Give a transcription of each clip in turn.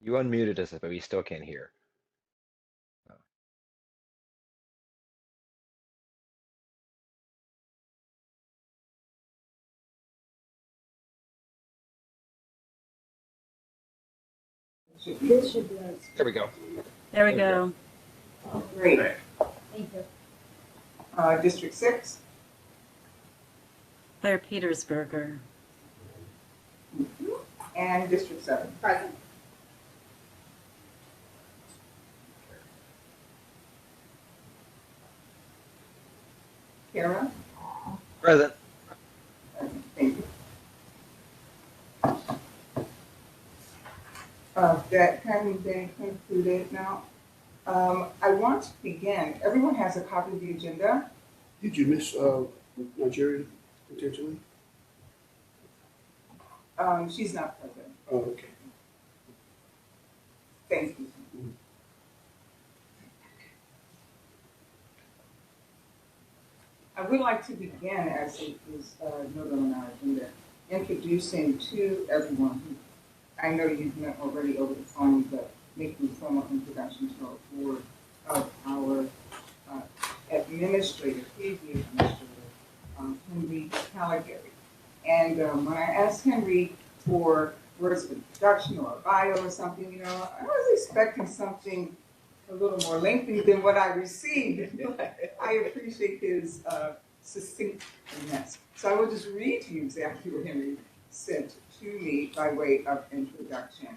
You unmuted us, but we still can't hear. Oh. This should be us. There we go. There we go. Great. Right. Thank you. District 6. Clare Petersberger. And District 7. Present. Kara? Present. Thank you. That having been concluded now, I want to begin. Everyone has a copy of the agenda. Did you miss Nigeria potentially? She's not present. Oh, okay. Thank you. I would like to begin, as it is noted on our agenda, introducing to everyone who I know you've met already over the phone, but making a formal introduction to our board of our administrator, PhD administrator, Henry Callegary. And when I asked Henry for words of introduction or a bio or something, you know, I was expecting something a little more lengthy than what I received. I appreciate his succinctness. So I will just read to you exactly what Henry sent to me by way of introduction.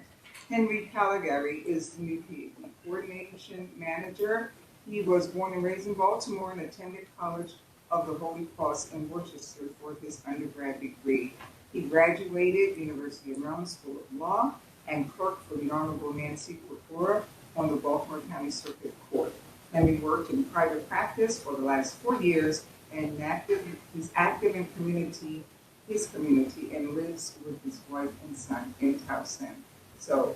Henry Callegary is the new PhD coordination manager. He was born and raised in Baltimore and attended College of the Holy Cross in Worcester for his undergrad degree. He graduated University of Maryland School of Law and clerked for the Honorable Nancy Corpora on the Baltimore County Circuit Court. Henry worked in private practice for the last 4 years and he's active in his community and lives with his wife and son in Towson. So,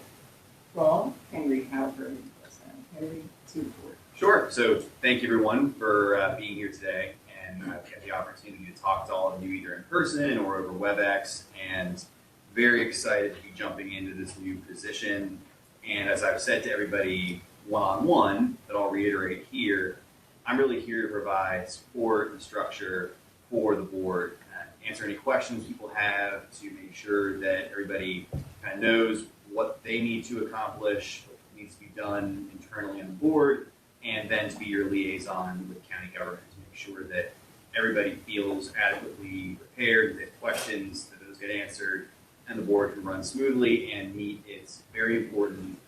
Paul, Henry, how very present. Henry, to the board. Sure. So thank you everyone for being here today and get the opportunity to talk to all of you either in person or over WebEx, and very excited to be jumping into this new position. And as I've said to everybody one-on-one, that I'll reiterate here, I'm really here to provide support and structure for the board, answer any questions people have, to make sure that everybody kind of knows what they need to accomplish, what needs to be done internally on the board, and then to be your liaison with county government to make sure that everybody feels adequately prepared, that they have questions, that those get answered, and the board can run smoothly and meet its very important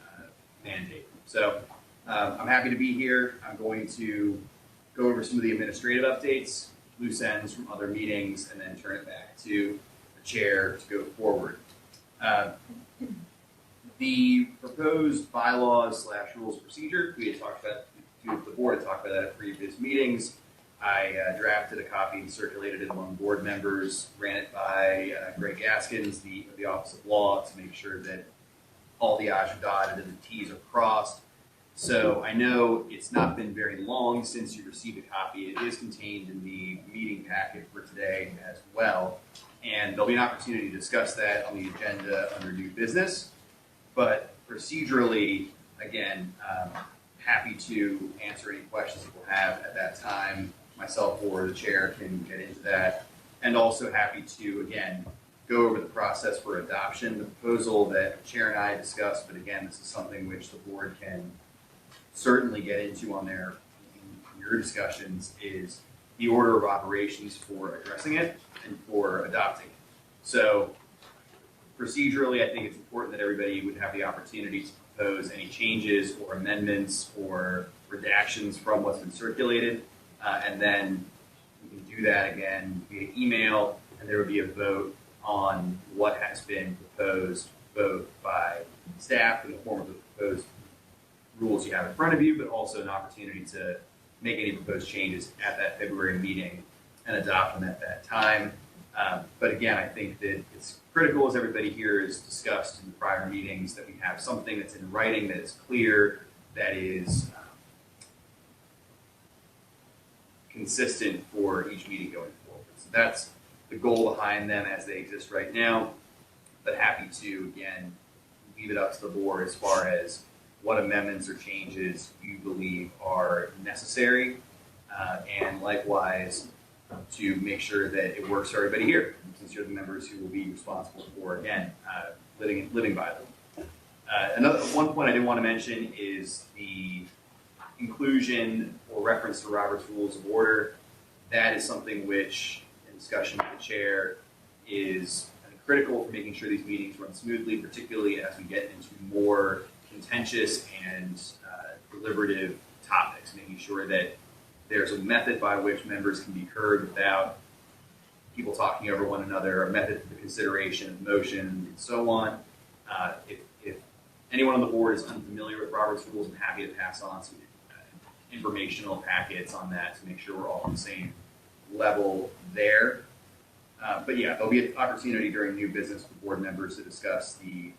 mandate. So I'm happy to be here. I'm going to go over some of the administrative updates, loose ends from other meetings, and then turn it back to the chair to go forward. The proposed bylaws / rules of procedure, we had talked about, the board had talked about that at previous meetings. I drafted a copy and circulated it among board members, ran it by Greg Gaskins, the Office of Law, to make sure that all the I's are dotted and the T's are crossed. So I know it's not been very long since you received a copy. It is contained in the meeting packet for today as well. And there'll be an opportunity to discuss that on the agenda under new business. But procedurally, again, happy to answer any questions that we'll have at that time. Myself or the chair can get into that. And also happy to, again, go over the process for adoption. The proposal that the chair and I discussed, but again, this is something which the board can certainly get into on in your discussions, is the order of operations for addressing it and for adopting it. So procedurally, I think it's important that everybody would have the opportunity to propose any changes or amendments or redactions from what's been circulated. And then we can do that again via email, and there would be a vote on what has been proposed, both by staff in the form of the proposed rules you have in front of you, but also an opportunity to make any proposed changes at that February meeting and adopt them at that time. But again, I think that it's critical, as everybody here has discussed in the prior meetings, that we have something that's in writing, that is clear, that is consistent for each meeting going forward. So that's the goal behind them as they exist right now, but happy to, again, leave it up to the board as far as what amendments or changes you believe are necessary, and likewise to make sure that it works for everybody here, since you're the members who will be responsible for, again, living by them. Another one point I did want to mention is the inclusion or reference to Robert's Rules of Order. That is something which, in discussion with the chair, is critical for making sure these meetings run smoothly, particularly as we get into more contentious and deliberative topics, making sure that there's a method by which members can be heard without people talking over one another, a method for the consideration of motions, and so on. If anyone on the board is unfamiliar with Robert's Rules, I'm happy to pass on some informational packets on that to make sure we're all on the same level there. But yeah, there'll be an opportunity during new business for board members to discuss the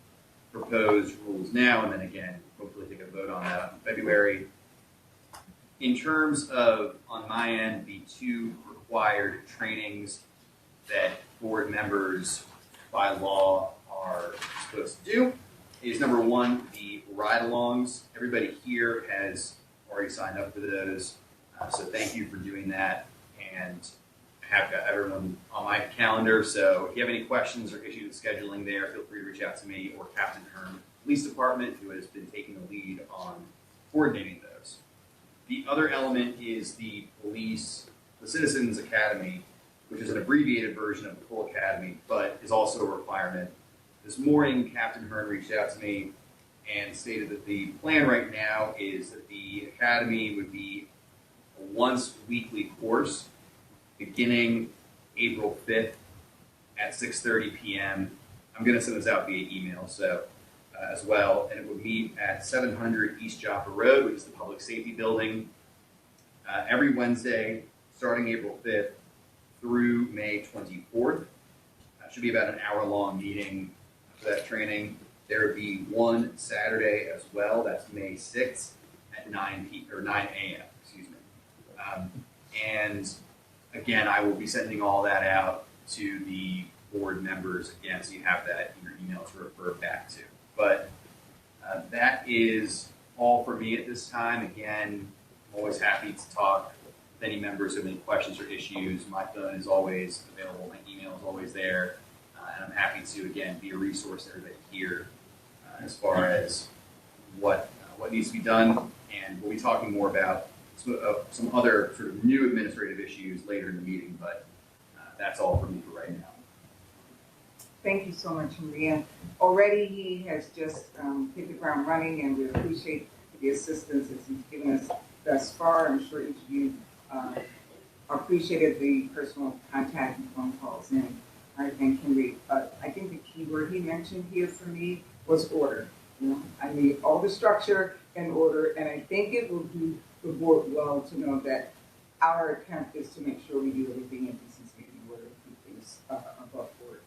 proposed rules now, and then again, hopefully take a vote on that in February. In terms of, on my end, the two required trainings that board members by law are supposed to do is, number one, the ride-alongs. Everybody here has already signed up for those, so thank you for doing that. And I have got everyone on my calendar, so if you have any questions or issues with scheduling there, feel free to reach out to me or Captain Hearn, Police Department, who has been taking the lead on coordinating those. The other element is the Citizens Academy, which is an abbreviated version of the full academy, but is also a requirement. This morning, Captain Hearn reached out to me and stated that the plan right now is that the academy would be a once weekly course beginning April 5th at 6:30 p.m. I'm going to send this out via email, so as well, and it would meet at 700 East Joppa Road, which is the public safety building, every Wednesday, starting April 5th through May 24th. Should be about an hour-long meeting for that training. There would be one Saturday as well. That's May 6th at 9 a.m. Excuse me. And again, I will be sending all that out to the board members again, so you have that in your email to refer back to. But that is all for me at this time. Again, I'm always happy to talk with any members who have any questions or issues. My phone is always available. My email is always there. And I'm happy to, again, be a resource to everybody here as far as what needs to be done. And we'll be talking more about some other sort of new administrative issues later in the meeting, but that's all for me for right now. Thank you so much, Maria. Already he has just hit the ground running, and we appreciate the assistance that he's given us thus far. I'm sure each of you appreciated the personal contact and phone calls, and I thank Henry. I think the key word he mentioned here for me was order. You know, I need all the structure and order, and I think it will do the board well to know that our attempt is to make sure we do everything in decency and order, keep things above board.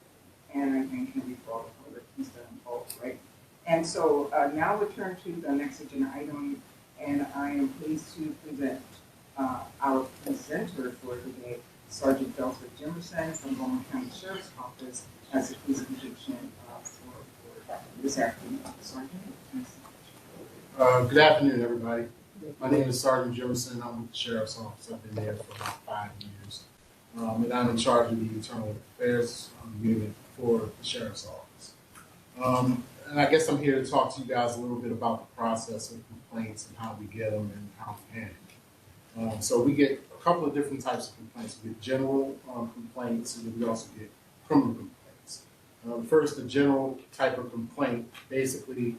And I thank Henry for all the work he's done both, right? And so now we'll turn to the next agenda item, and I am pleased to present our presenter for today, Sergeant Delford Jimmerson from Bowman County Sheriff's Office, as a presentation for this afternoon. Sergeant. Good afternoon, everybody. My name is Sergeant Jimmerson. I'm with the Sheriff's Office. I've been there for about 5 years. And I'm in charge of the Internal Affairs unit for the Sheriff's Office. And I guess I'm here to talk to you guys a little bit about the process of complaints and how we get them and how we handle them. So we get a couple of different types of complaints. We get general complaints, and then we also get criminal complaints. First, the general type of complaint basically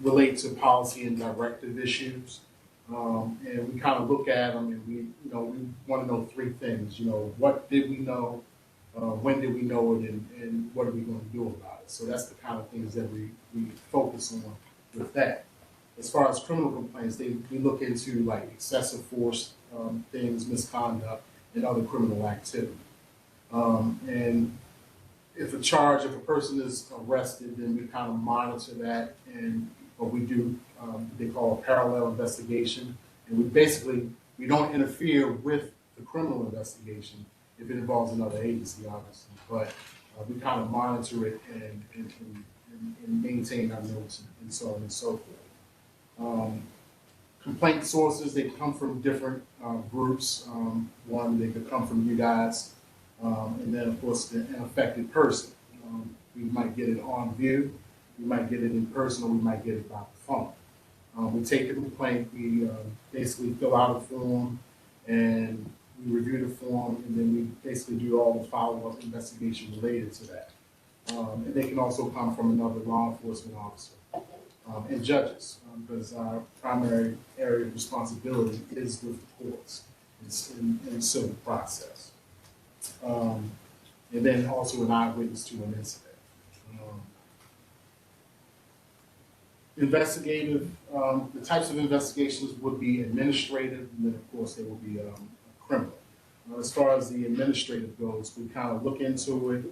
relate to policy and directive issues. And we kind of look at them, and we want to know 3 things. What did we know? When did we know it? And what are we going to do about it? So that's the kind of things that we focus on with that. As far as criminal complaints, we look into like excessive force things, misconduct, and other criminal activity. And if a person is arrested, then we kind of monitor that, and we do they call a parallel investigation, and we don't interfere with the criminal investigation if it involves another agency, obviously, but we kind of monitor it and and maintain our notes and so on and so forth. Complaint sources, they come from different groups. One, they could come from you guys, and then of course an affected person. We might get it on view, we might get it in person, or we might get it by phone. We take the complaint, we basically fill out a form, and we review the form, and then we basically do all the follow-up investigation related to that. And they can also come from another law enforcement officer and judges, because our primary area of responsibility is with the courts. It's in civil process. And then also an eyewitness to an incident. Investigative, the types of investigations would be administrative, and then of course they will be criminal. As far as the administrative goes, we kind of look into it,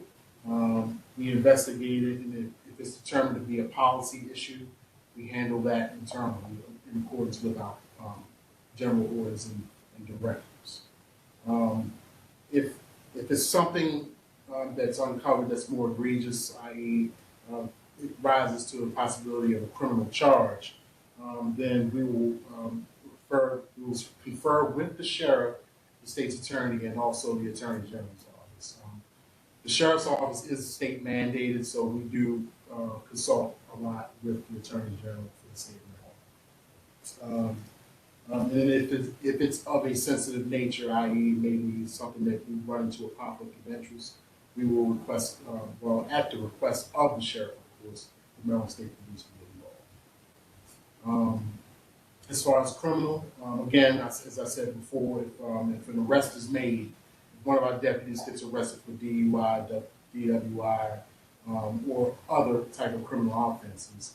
we investigate it, and if it's determined to be a policy issue, we handle that internally in accordance with our general orders and directives. If it's something that's uncovered that's more egregious, i.e., it rises to the possibility of a criminal charge, then we will confer with the sheriff, the state's attorney, and also the attorney general's office. The sheriff's office is state mandated, so we do consult a lot with the attorney general for the state of and then if it's of a sensitive nature, i.e., maybe something that we run into a conflict of interest, we will request, at the request of the sheriff, of course, the Maryland State Police will be involved. As far as criminal, again, as I said before, if an arrest is made, if one of our deputies gets arrested for DUI, DWI, or other type of criminal offenses,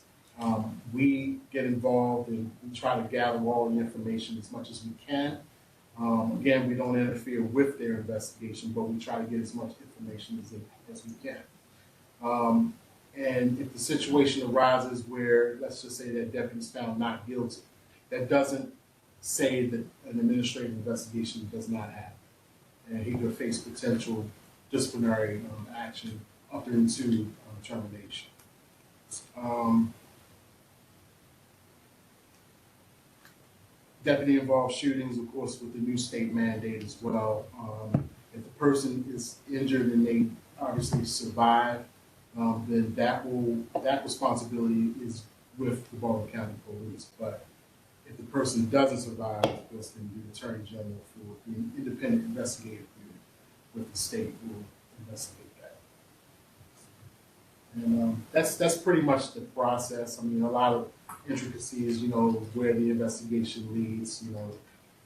we get involved and we try to gather all the information as much as we can. Again, we don't interfere with their investigation, but we try to get as much information as we can. And if the situation arises where, let's just say that deputy is found not guilty, that doesn't say that an administrative investigation does not happen. And he could face potential disciplinary action up into termination. Deputy involved shootings, of course, with the new state mandate as well. If the person is injured and they obviously survive, then that responsibility is with the Baltimore County Police. But if the person doesn't survive, of course, then the Attorney General for the independent investigative unit with the state will investigate that. And that's pretty much the process. I mean, a lot of intricacies, where the investigation leads,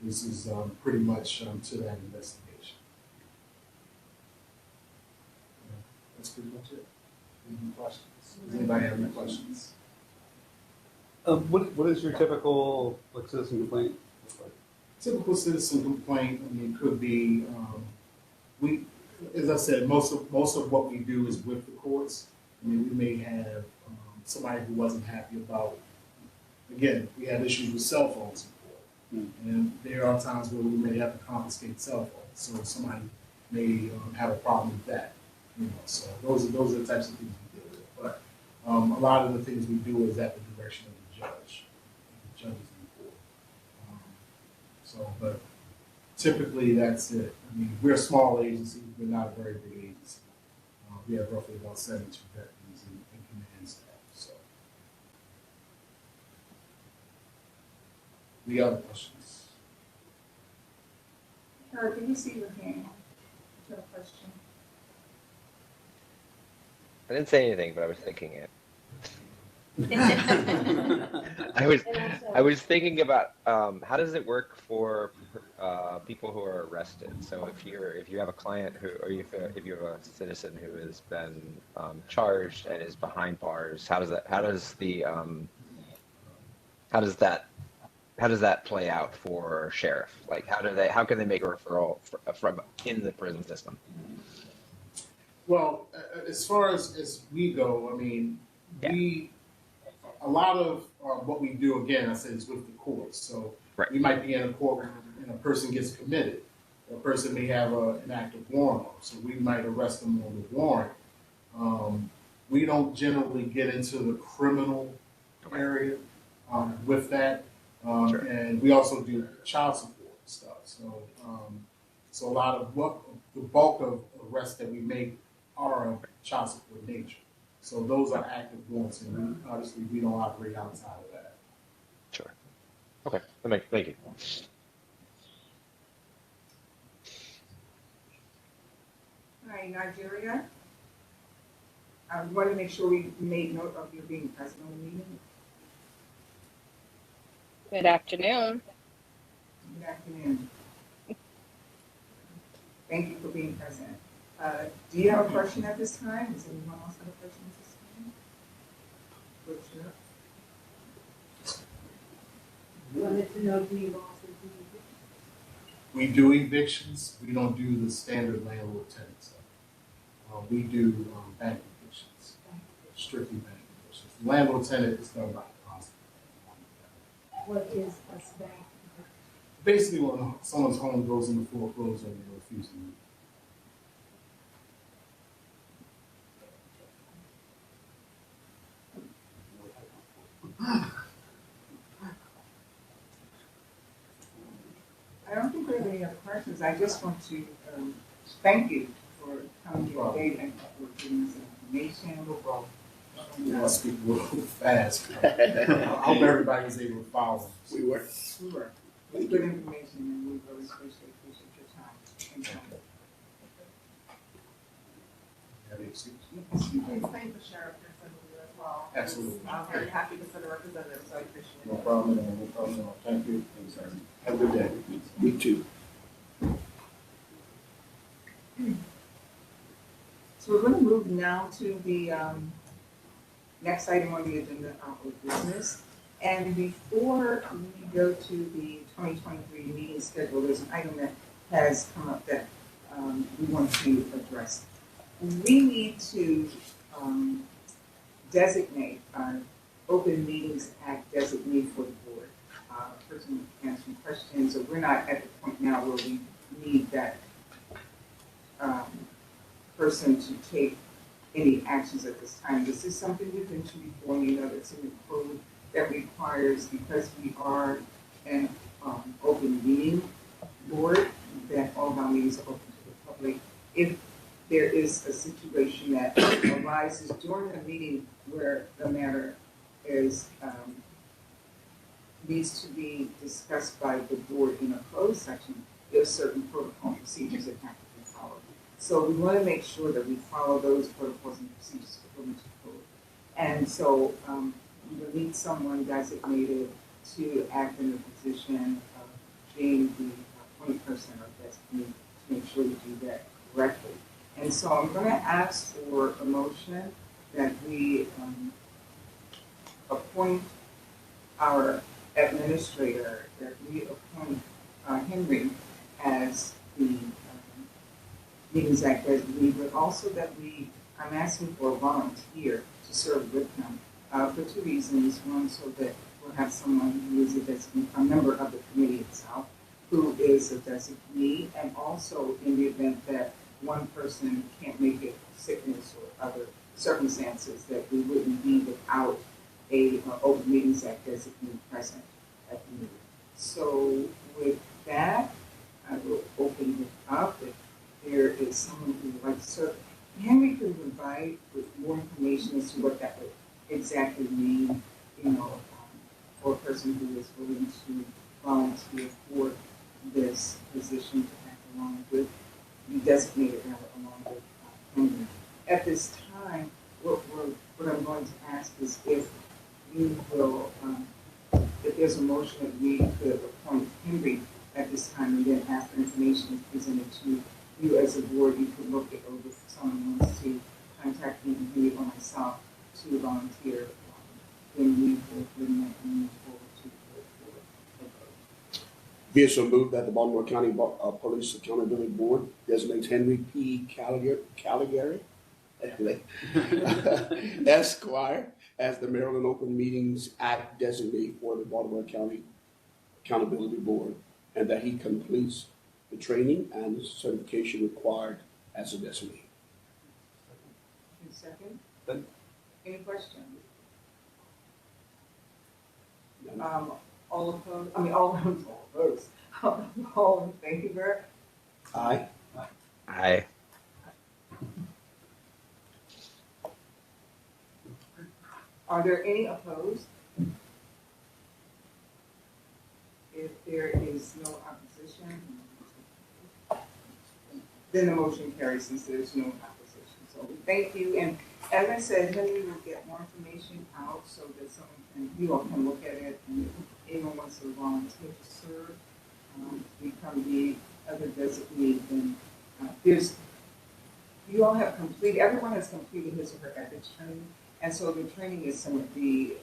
this is pretty much to that investigation. That's pretty much it. Any questions? Does anybody have any questions? What is your typical citizen complaint look like? Typical citizen complaint, I mean, could be, as I said, most of what we do is with the courts. I mean, we may have somebody who wasn't happy about, again, we have issues with cell phones in court. And there are times where we may have to confiscate cell phones. So somebody may have a problem with that. So those are the types of things we deal with. But a lot of the things we do is at the direction of the judge. The judge is in court. But typically that's it. I mean, we're a small agency. We're not a very big agency. We have roughly about 72 deputies and command staff. So, any other questions? Kara, did you see your hand? Do you have a question? I didn't say anything, but I was thinking it. I was thinking about how does it work for people who are arrested. So if you have a client who, or if you have a citizen who has been charged and is behind bars, how does that play out for sheriff? Like how can they make a referral from in the prison system? Well, as far as we go, I mean, a lot of what we do, again, I said, is with the courts. So we might be in a courtroom and a person gets committed. A person may have an active warrant, so we might arrest them on the warrant. We don't generally get into the criminal area with that. Sure. And we also do child support stuff. So a lot of the bulk of arrests that we make are of child support nature. So those are active warrants, and obviously we don't operate outside of that. Sure. Okay. Thank you. All right, Nigeria. I want to make sure we made note of you being present on the meeting. Good afternoon. Good afternoon. Thank you for being present. Do you have a question at this time? Does anyone else have a question at this time? Richard? Wanted to know, do you also do We do evictions. We don't do the standard landlord tenant stuff. We do bank evictions, strictly bank evictions. Landlord tenant is done by the hospital. what is a SBAC? Basically, when someone's home goes into foreclosure and they refuse to move. I don't think we have any other questions. I just want to thank you for coming here today. Thank you for giving us information. No problem. I speak a little fast. I hope everybody was able to follow. We were. Sure. It's good information, and we really appreciate your time. Thank you. Have any excuse? Please thank the sheriff for sending you as well. Absolutely. I'm very happy to send a representative, so I appreciate it. No problem at all. No problem at all. Thank you. Have a good day. Me too. So we're going to move now to the next item on the agenda, of business. And before we go to the 2023 meeting schedule, there's an item that has come up that we want to address. We need to designate an Open Meetings Act designee for the board. Person can answer some questions. So we're not at the point now where we need that person to take any actions at this time. This is something we've been to before. You know, that's in the code that requires, because we are an open meeting board, that all of our meetings are open to the public. If there is a situation that arises during a meeting where the matter is needs to be discussed by the board in a closed session, there are certain protocol and procedures that have to be followed. So we want to make sure that we follow those protocols and procedures according to the code. And so we will need someone designated to act in the position of being the point person or designee to make sure we do that correctly. And so I'm going to ask for a motion that we appoint our administrator, that we appoint Henry as the Meetings Act designee, but also that I'm asking for a volunteer to serve with him for two reasons. One, so that we'll have someone who is a member of the committee itself, who is a designee, and also in the event that one person can't make it, sickness or other circumstances, that we wouldn't be without a Open Meetings Act designee present at the meeting. So with that, I will open it up. If there is someone who would like to serve, Henry could provide with more information as to what that would exactly mean, for a person who is willing to volunteer for this position to act along with, be designated along with Henry. At this time, what I'm going to ask is if you will, if there's a motion that we could appoint Henry at this time, and then after information is presented to you as a board, you could look it over if someone wants to contact me, Henry or myself, to volunteer. Then we will bring that and move forward to the vote. Be it so moved that the Baltimore County Police Accountability Board designates Henry P. Callegary, Esquire, as the Maryland Open Meetings Act designee for the Baltimore County Accountability Board, and that he completes the training and certification required as a designee. Second? Any questions? None. All opposed, I mean, all opposed, all in favor? Aye. Aye. Are there any opposed? If there is no opposition, then the motion carries since there's no opposition. So we thank you, and as I said, Henry will get more information out so that someone can, you all can look at it, and if anyone wants to volunteer to serve, become the other designee, then there's, you all have completed, everyone has completed his or her ethics training, and so the training is similar, the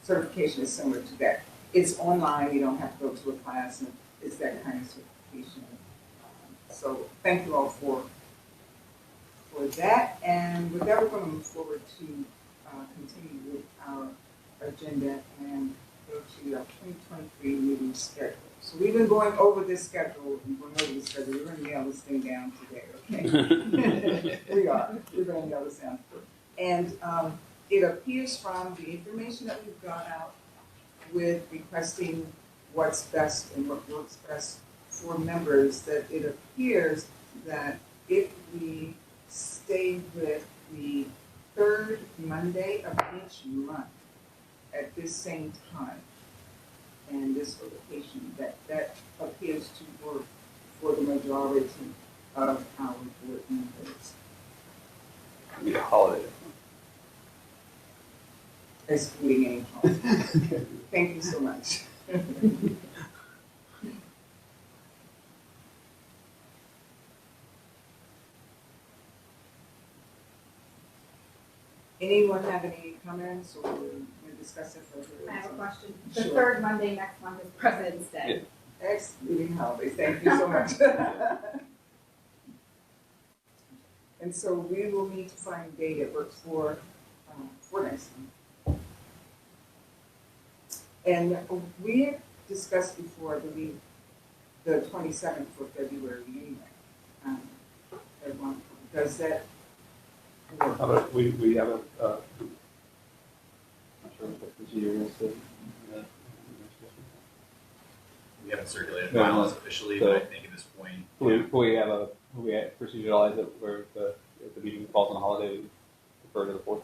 certification is similar to that. It's online, you don't have to go to a class, and it's that kind of certification. So thank you all for that, and with that, we're going to move forward to continue with our agenda and go to our 2023 meeting schedule. So we've been going over this schedule, we're going to nail this thing down today, okay? We're going to nail this down. And it appears from the information that we've got out with requesting what's best and what works best for members, that it appears that if we stay with the third Monday of each month at this same time and this location, that appears to work for the majority of our board members. Be a holiday. Excluding any holidays. Thank you so much. Anyone have any comments or we discuss it further? I have a question. The Sure. third Monday next month is President's Day. Excluding holidays, thank you so much. And so we will need to find a date that works for next month. And we have discussed before, I believe, the 27th for February anyway. Everyone, does that work? How about we have a, not sure what the procedure is to, We haven't circulated No, bylaws officially, so- but I think at this point, we proceduralize it where if the meeting falls on a holiday, we defer to the fourth.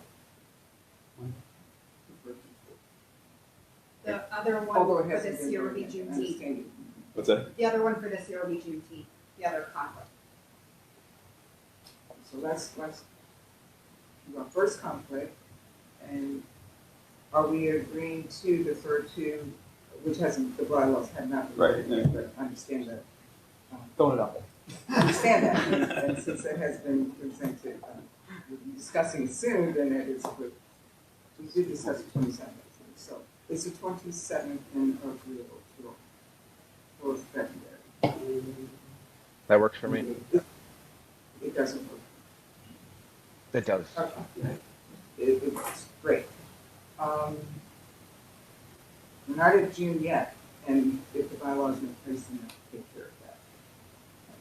The other Although one it for hasn't this been year would be voted, I Juneteenth. understand you. What's that? The other one for this year will be Juneteenth, the other conflict. So let's do our first conflict, and are we agreeing to the third two, which hasn't, the bylaws have not been Right, written yeah. yet, but I understand that. Throwing it out there. I understand that, and since it has been presented, we'll be discussing it soon, then it is good. We did discuss the 27th, so it's the 27th and agreeable for February. That works for me. It doesn't work. It does. Okay. It works, great. We're not at June yet, and if the bylaws are in place, then we'll take care of that.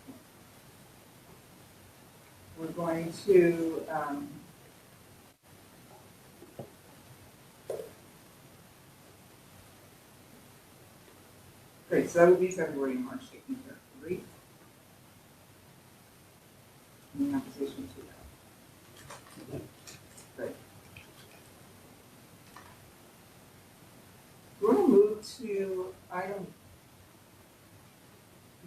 Okay. We're going to, great, so that would be February and March, taking care of 3. Any opposition to that? Great. We're going to move to item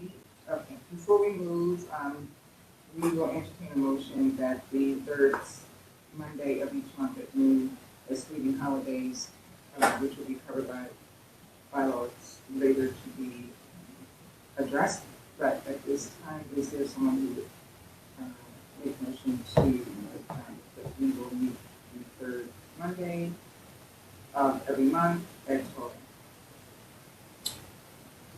B. Okay, before we move, we will entertain a motion that the third Monday of each month at noon, excluding holidays, which will be covered by bylaws later to be addressed. But at this time, is there someone who would make a motion to that we will meet the third Monday of every month at 12?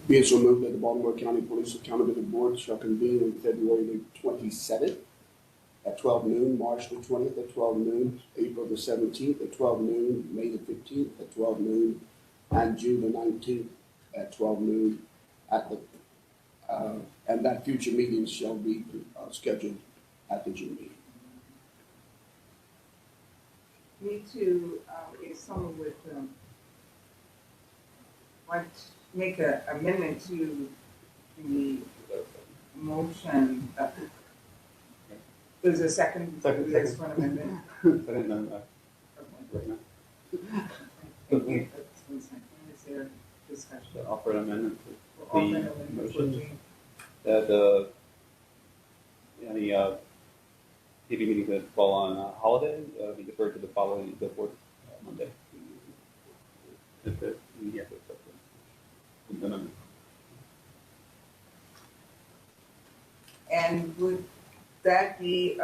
Be it so moved that the Baltimore County Police Accountability Board shall convene on February the 27th at 12 noon, March the 20th at 12 noon, April the 17th at 12 noon, May the 15th at 12 noon, and June the 19th at 12 noon at the, and that future meetings shall be scheduled at the June meeting. need to, if someone would, like, make an amendment to the motion. There's a second, Second. yes, for an amendment. I didn't know that. Okay. Right now. Thank you. That's one second. Is there discussion? To offer an amendment We'll to offer an the amendment for motion June. that any TV meetings that fall on a holiday be deferred to the following, the fourth Monday. If it- you have to accept it. The amendment. And would that be,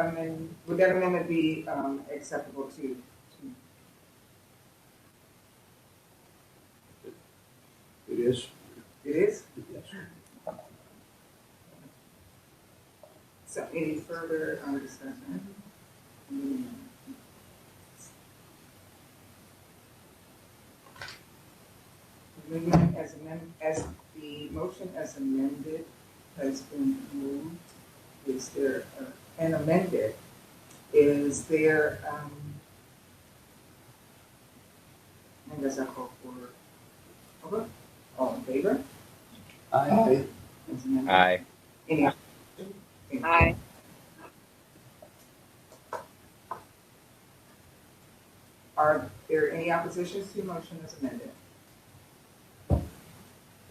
would that amendment be acceptable to? It is? It is? Yes. So any further discussion? Amendment as the motion as amended has been moved, is there, and amended, is there, I guess I'll call for, over, all in favor? Aye. As amended. Aye. Any opposition? Thank you. Aye. Are there any oppositions to the motion as amended?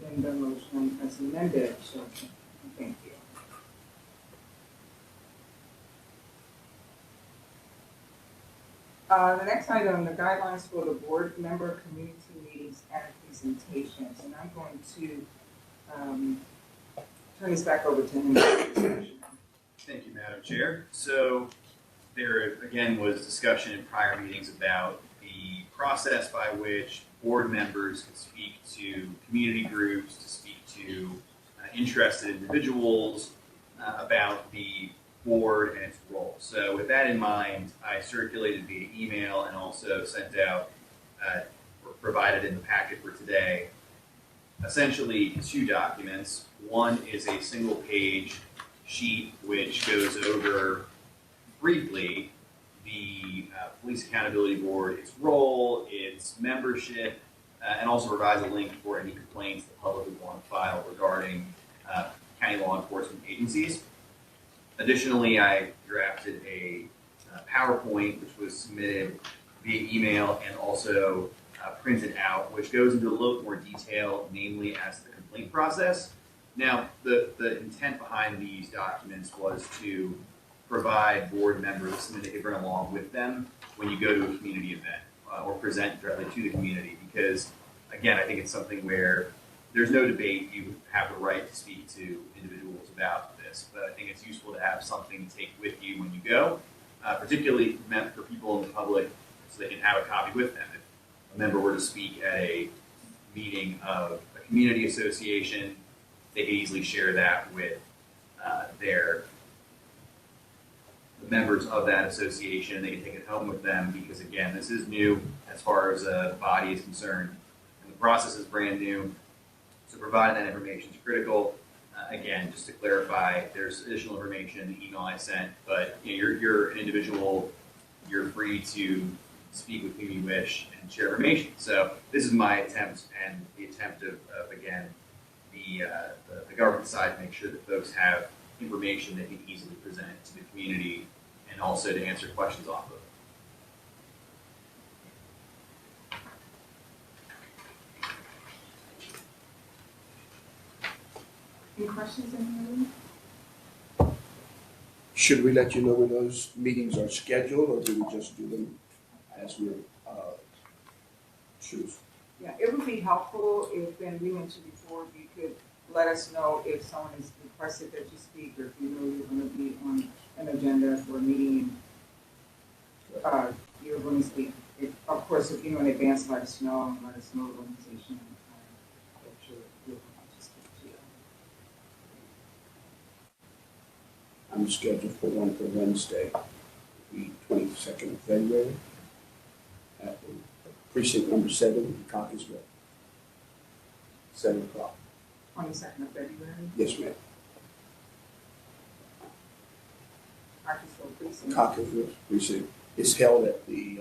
Then the motion as amended, so, thank you. The next item, the guidelines for the board member community meetings and presentations, and I'm going to turn this back over to him. Thank you, Madam Chair. So there again was discussion in prior meetings about the process by which board members can speak to community groups, to speak to interested individuals about the board and its role. So with that in mind, I circulated via email and also sent out, or provided in the packet for today, essentially two documents. One is a single page sheet which goes over briefly the Police Accountability Board, its role, its membership, and also provides a link for any complaints the public would want to file regarding county law enforcement agencies. Additionally, I drafted a PowerPoint which was submitted via email and also printed out, which goes into a little more detail, namely as to the complaint process. Now, the intent behind these documents was to provide board members something they can bring along with them when you go to a community event or present directly to the community. Because, again, I think it's something where there's no debate. You have the right to speak to individuals about this, but I think it's useful to have something to take with you when you go, particularly meant for people in the public so they can have a copy with them. If a member were to speak at a meeting of a community association, they could easily share that with the members of that association. They can take it home with them because, again, this is new as far as the body is concerned, and the process is brand new. So providing that information is critical. Again, just to clarify, there's additional information in the email I sent, but you're an individual. You're free to speak with whom you wish and share information. So this is my attempt and the attempt of again, the government side to make sure that folks have information they can easily present to the community and also to answer questions off of. Any questions in the room? Should we let you know when those meetings are scheduled, or do we just do them as we choose? Yeah, it would be helpful if, and we mentioned before, you could let us know if someone has requested that you speak, or if you know you're going to be on an agenda for a meeting, you're going to speak. Of course, if you know in advance, let us know the organization. That you're going to speak to. I'm scheduled for one for Wednesday, the 22nd of February, at precinct number 7 in Cockeysville, 7 o'clock. 22nd of February, Yes, ma'am. Arkansas precinct. Cockeysville precinct is held at the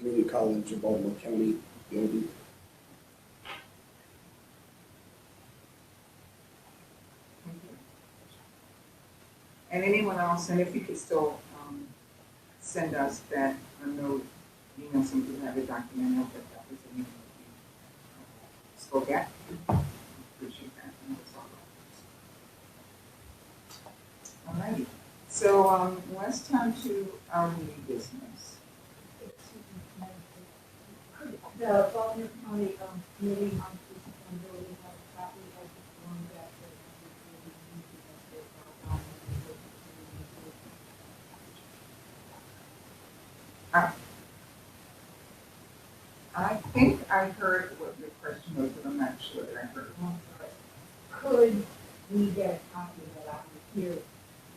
Community College of Baltimore County building. Thank you. And anyone else, and if you could still send us that note, so we can have it documented that was the meeting that you spoke at. Appreciate that. And that's all. All righty. So let's turn to our new business. The Baltimore County Committee on Police Accountability has a copy of the form that I think I heard what your question was, but I'm not sure that I heard it. could we get a copy of that I'm here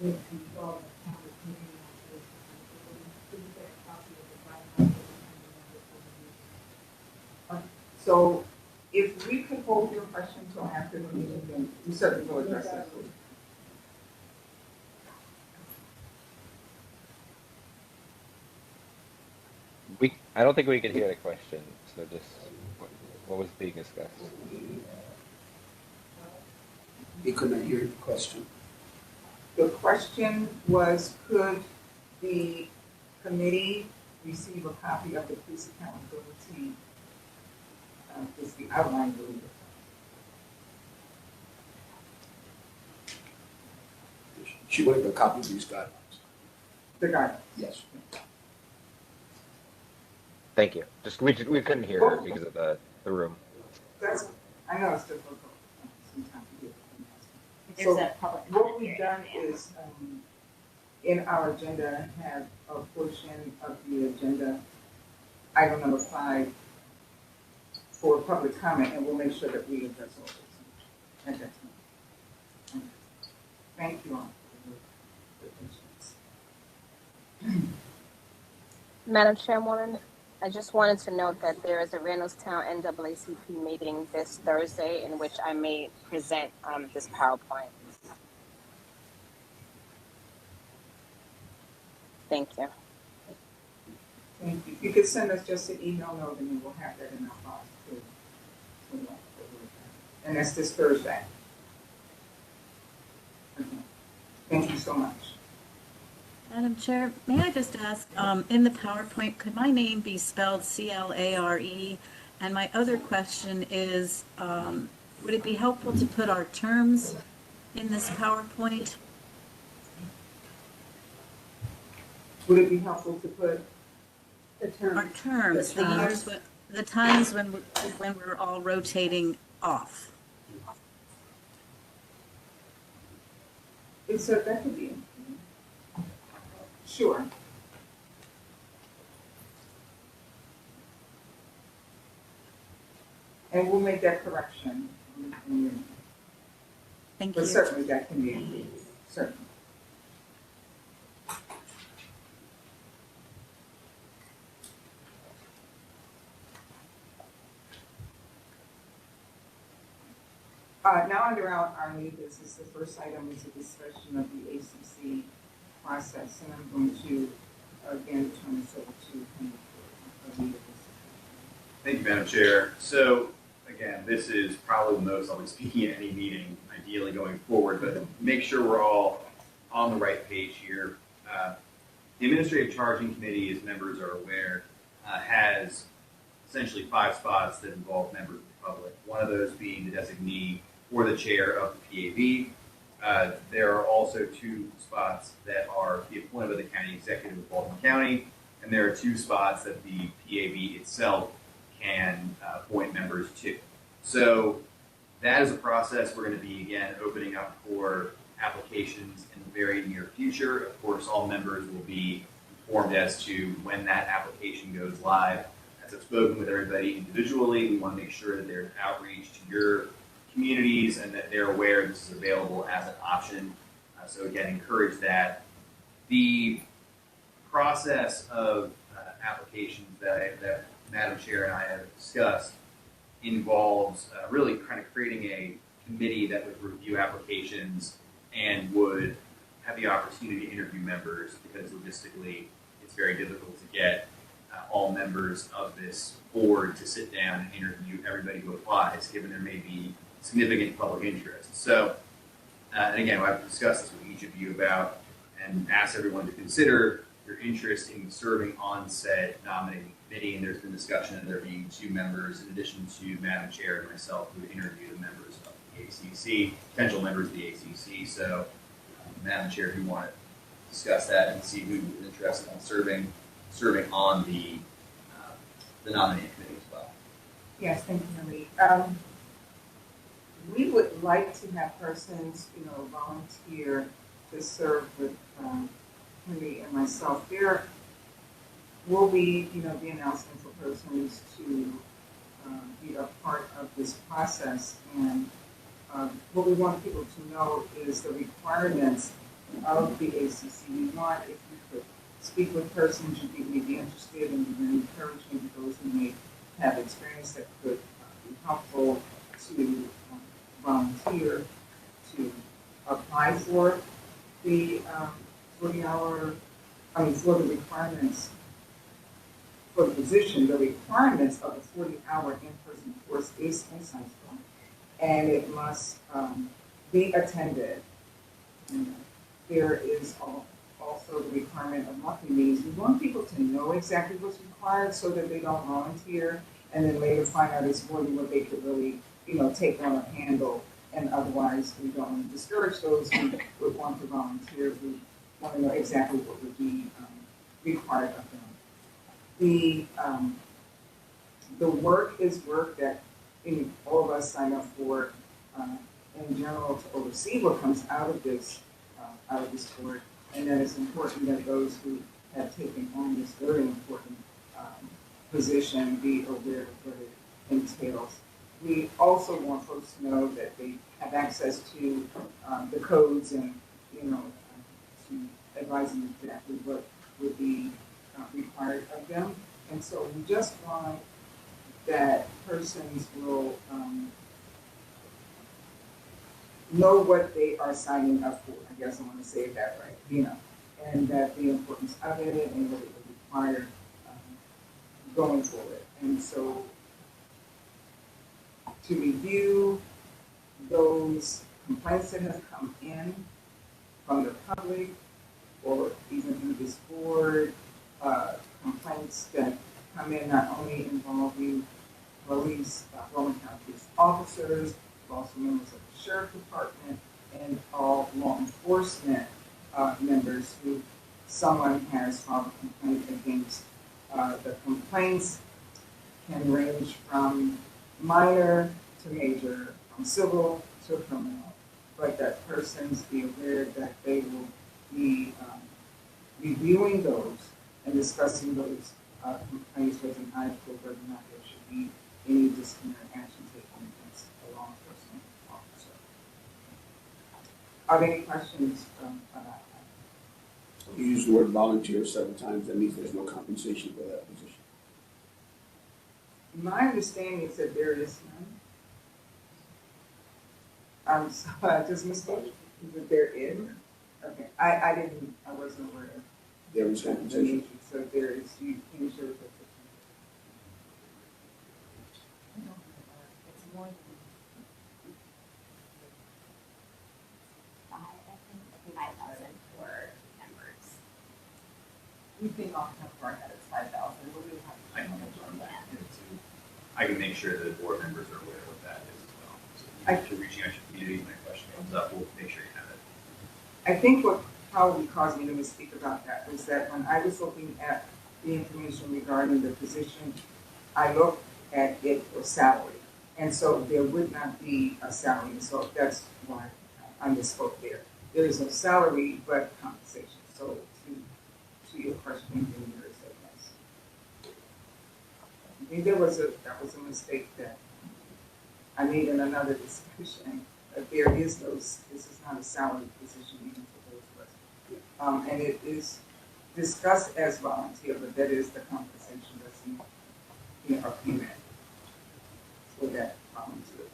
with the Baltimore County Committee on Police Accountability? Could we get a copy of the bylaws? So if we could hold your question until after the meeting, then we certainly will address that. I don't think we could hear the question, so just, what was being discussed? He could not hear the question. The question was, could the committee receive a copy of the police accountability? Is the outline really? She wanted a copy of these guidelines. The guidance. Yes. Thank you. Just, we couldn't hear her because of the room. That's, I know it's difficult sometimes to get. There's So that public what comment we've period. done is, in our agenda, have a portion of the agenda, item number 5, for public comment, and we'll make sure that we address all those at that time. Thank you all for your patience. Madam Chairwoman, I just wanted to note that there is a Randallstown NAACP meeting this Thursday in which I may present this PowerPoint. Thank you. Thank you. If you could send us just an email note, and then we'll have that in our files too. And that's this Thursday. Okay. Thank you so much. Madam Chair, may I just ask, in the PowerPoint, could my name be spelled Clare? And my other question is, would it be helpful to put our terms in this PowerPoint? Would it be helpful to put The term. Our terms, The times. the times when we're all rotating off. it's a, that could be, sure. And we'll make that correction. Thank But you. certainly that can be included, certainly. Now under our new business, the first item is a discussion of the ACC process, and I'm going to again turn this over to Henry for a lead of this. Thank you, Madam Chair. So again, this is probably the most I'll be speaking at any meeting, ideally going forward, but to make sure we're all on the right page here. The Administrative Charging Committee, as members are aware, has essentially 5 spots that involve members of the public. One of those being the designee or the chair of the PAB. There are also 2 spots that are the appointment of the county executive of Baltimore County, and there are 2 spots that the PAB itself can appoint members to. So that is a process we're going to be, again, opening up for applications in the very near future. Of course, all members will be informed as to when that application goes live. As I've spoken with everybody individually, we want to make sure that there's outreach to your communities and that they're aware this is available as an option. So again, encourage that. The process of applications that Madam Chair and I have discussed involves really kind of creating a committee that would review applications and would have the opportunity to interview members, because logistically it's very difficult to get all members of this board to sit down and interview everybody who applies, given there may be significant public interest. So, and again, I've discussed this with each of you about and asked everyone to consider your interest in serving on said nominating committee. And there's been discussion of there being 2 members in addition to Madam Chair and myself who would interview the members of the ACC, potential members of the ACC. So, Madam Chair, if you want to discuss that and see who is interested in serving on the nominating committee as well. Yes, thank you, Marie. We would like to have persons, volunteer to serve with Henry and myself. There will be, the announcement for persons to be a part of this process. And what we want people to know is the requirements of the ACC. We want, if you could speak with persons you think may be interested, and we're encouraging to those who may have experience that could be helpful to volunteer to apply for the 40-hour, for the requirements for the position. The requirements of a 40-hour in-person course is essential, and it must be attended. And there is also the requirement of monthly meetings. We want people to know exactly what's required so that they don't volunteer and then later find out it's more than what they could really, take on or handle. And otherwise, we don't want to discourage those who would want to volunteer. We want to know exactly what would be required of them. The work is work that all of us sign up for in general to oversee what comes out of this board, and that it's important that those who have taken on this very important position be aware of what it entails. We also want folks to know that they have access to the codes and, to advise them exactly what would be required of them. And so we just want that persons will know what they are signing up for. I guess I want to say that right, and that the importance of it and what it would require going forward. And so to review those complaints that have come in from the public or even through this board, complaints that come in not only involving police, Roman County police officers, but also members of the sheriff department and all law enforcement members who someone has filed a complaint against. The complaints can range from minor to major, from civil to criminal, but that persons be aware that they will be reviewing those and discussing those complaints with an eye to whether or not there should be any disciplinary action taken against a law enforcement officer. Are there any questions about that? You use the word volunteer several times. That means there's no compensation for that position. My understanding is that there is none. So I just misspoke. That there is? Okay. I wasn't aware of. There is compensation. So there is, you can share with us. It's more than 5,000 for members. We think off the top of our head it's 5,000. What do we have? I can confirm that too. I can make sure that the board members are aware of what that is as well. So if you're reaching out to your community, when a question comes up, we'll make sure you have it. I think what probably caused me to misspeak about that was that when I was looking at the information regarding the position, I looked at it for salary. And so there would not be a salary. So that's why I misspoke there. There is no salary, but compensation. So to your question, there is a yes. I think that was a mistake that I made in another discussion. That there is no, this is not a salary position even for those of us. And it is discussed as volunteer, but that is the compensation that's in our payment for that volunteer.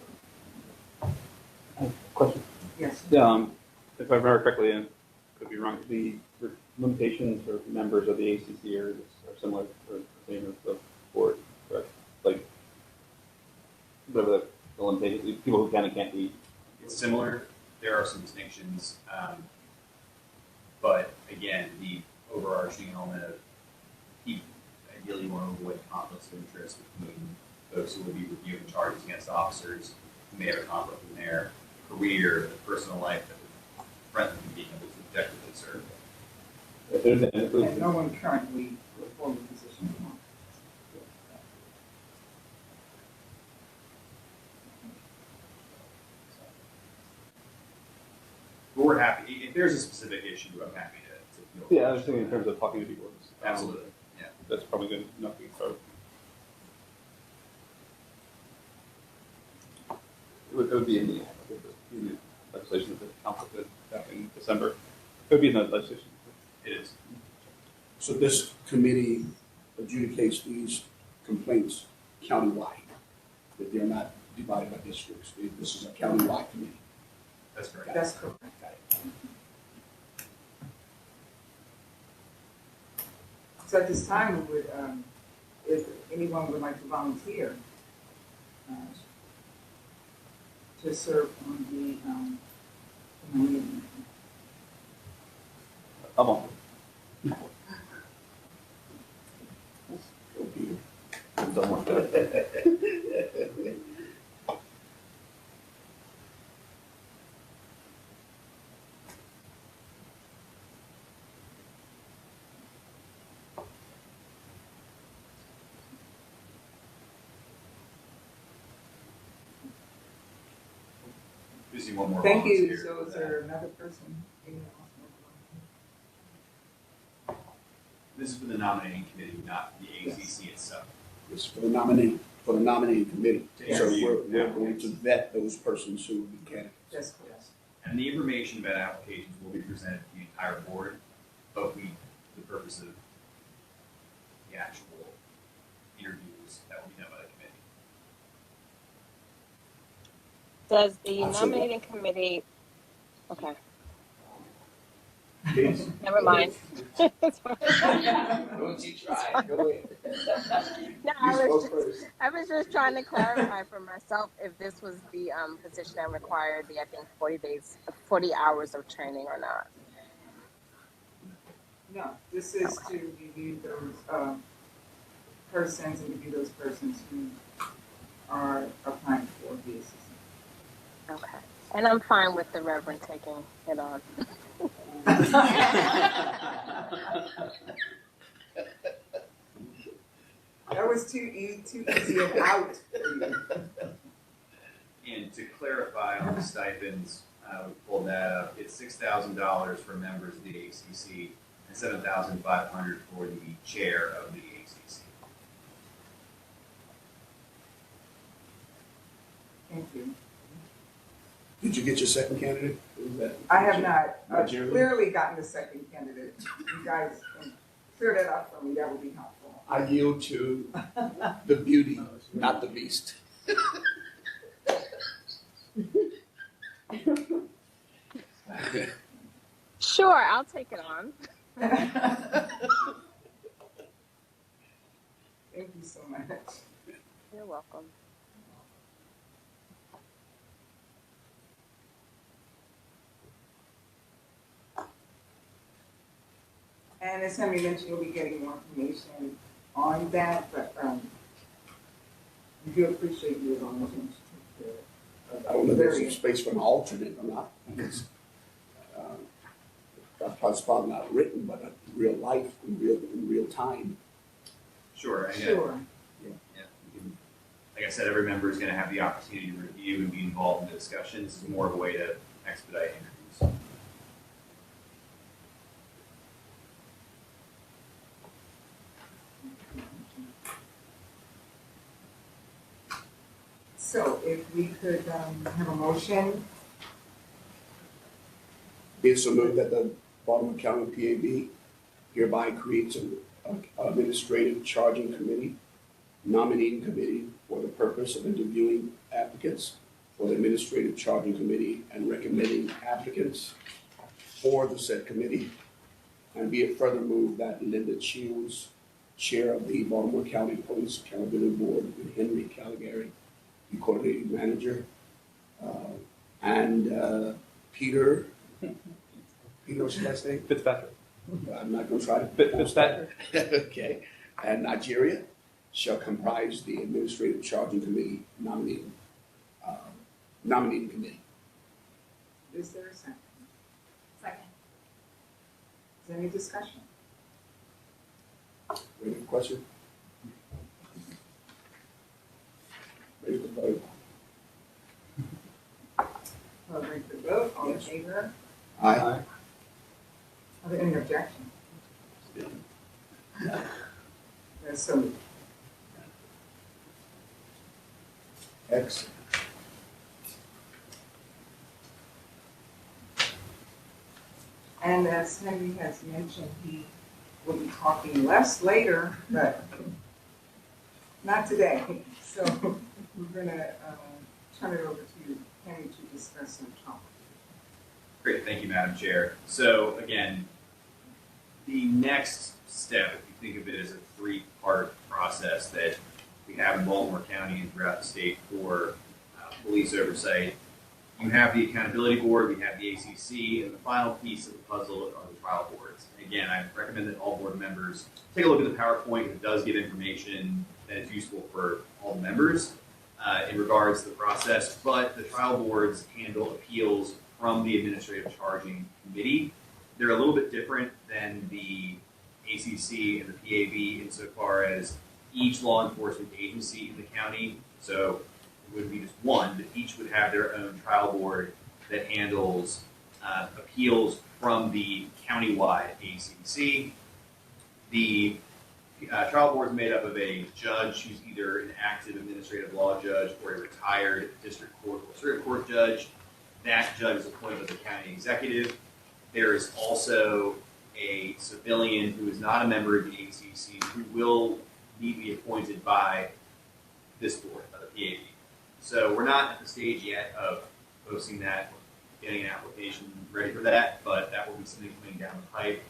Question. Yes. If I remember correctly, and could be wrong, the limitations for members of the ACC are similar or the same as the board, correct? Like, whatever the limitations, people who can and can't be. It's similar. There are some distinctions. But again, the overarching element of people ideally want to avoid conflicts of interest between folks who will be reviewing charges against officers who may have a conflict in their career, their personal life, that would prevent them from being able to objectively serve. And no one currently would hold the position. But we're happy. If there's a specific issue, I'm happy to Yeah, I was thinking in terms of talking to people. Absolutely. Yeah. That's probably good enough to get started. It would be in the legislation that the council did back in December. It would be in the legislation. It is. So this committee adjudicates these complaints countywide, that they're not divided by districts. This is a countywide committee. That's correct. That's correct. So at this time, we would, if anyone would like to volunteer to serve on the committee. I'm on. Go Peter. I'm done with that. Just one more Thank you. volunteer. So is there another person? This is for the nominating committee, not the ACC itself. It's for the nominating committee. Yeah. So we're going to vet those persons who will be candidates. That's correct. And the information about applications will be presented to the entire board, but for the purpose of the actual interviews, that will be done by the committee. Does the Absolutely. nominating committee, okay, Please. never mind. It's fine. Don't you try. Go ahead. No, I was just trying to clarify for myself if this was the position that required the, I think, 40 hours of training or not. No, this is to review those persons and review those persons who are applying for the assistance. Okay. And I'm fine with the Reverend taking it on. That was too easy and out for you. And to clarify on the stipends, we pulled that up. It's $6,000 for members of the ACC and $7,500 for the chair of the ACC. Thank you. Did you get your second candidate? Is that- I have not Nigeria? clearly gotten the second candidate. You guys can clear that up for me. That would be helpful. I yield to the beauty, not the beast. Sure, I'll take it on. Thank you so much. You're welcome. And as Henry mentioned, you'll be getting more information on that, but we do appreciate you volunteering to take I don't know if there's some space for an alternate or not. Because, that's probably not written, but in real life, in real time. Sure. And Sure. like I said, every member is going to have the opportunity to review and be involved in the discussion. This is more of a way to expedite interviews. So if we could have a motion, Be it so moved that the Baltimore County PAB hereby creates an administrative charging committee, nominating committee for the purpose of interviewing applicants for the administrative charging committee and recommending applicants for the said committee And be it further moved that Linda Shields, Chair of the Baltimore County Police Accountability Board, and Henry Callegary, the Coordinating Manager, and Peter, what's your last name? Fitzpatrick. I'm not going to try to. Fitzpatrick. Okay. And Nigeria shall comprise the Administrative Charging Committee nominating committee. Is there a second? Second. Is there any discussion? Ready for question? Ready for vote? I'll bring the vote. All in Yes. favor? Aye. Are there any objections? That's so moved. Excellent. And as Henry has mentioned, he will be talking less later, but not today. So we're gonna turn it over to Henry to discuss some topics. Great, thank you, Madam Chair. So again, the next step, if you think of it as a three-part process that we have in Baltimore County and throughout the state for police oversight, you have the accountability board, we have the ACC, and the final piece of the puzzle are the trial boards. And again, I recommend that all board members take a look at the PowerPoint. It does give information that is useful for all members in regards to the process, but the trial boards handle appeals from the Administrative Charging Committee. They're a little bit different than the ACC and the PAB insofar as each law enforcement agency in the county, so it would be just one, but each would have their own trial board that handles appeals from the countywide ACC. The trial board is made up of a judge who's either an active administrative law judge or a retired district court or circuit court judge. That judge is appointed by the county executive. There is also a civilian who is not a member of the ACC who will need to be appointed by this board, by the PAB. So we're not at the stage yet of posting that, getting an application ready for that, but that will be something coming down the pipe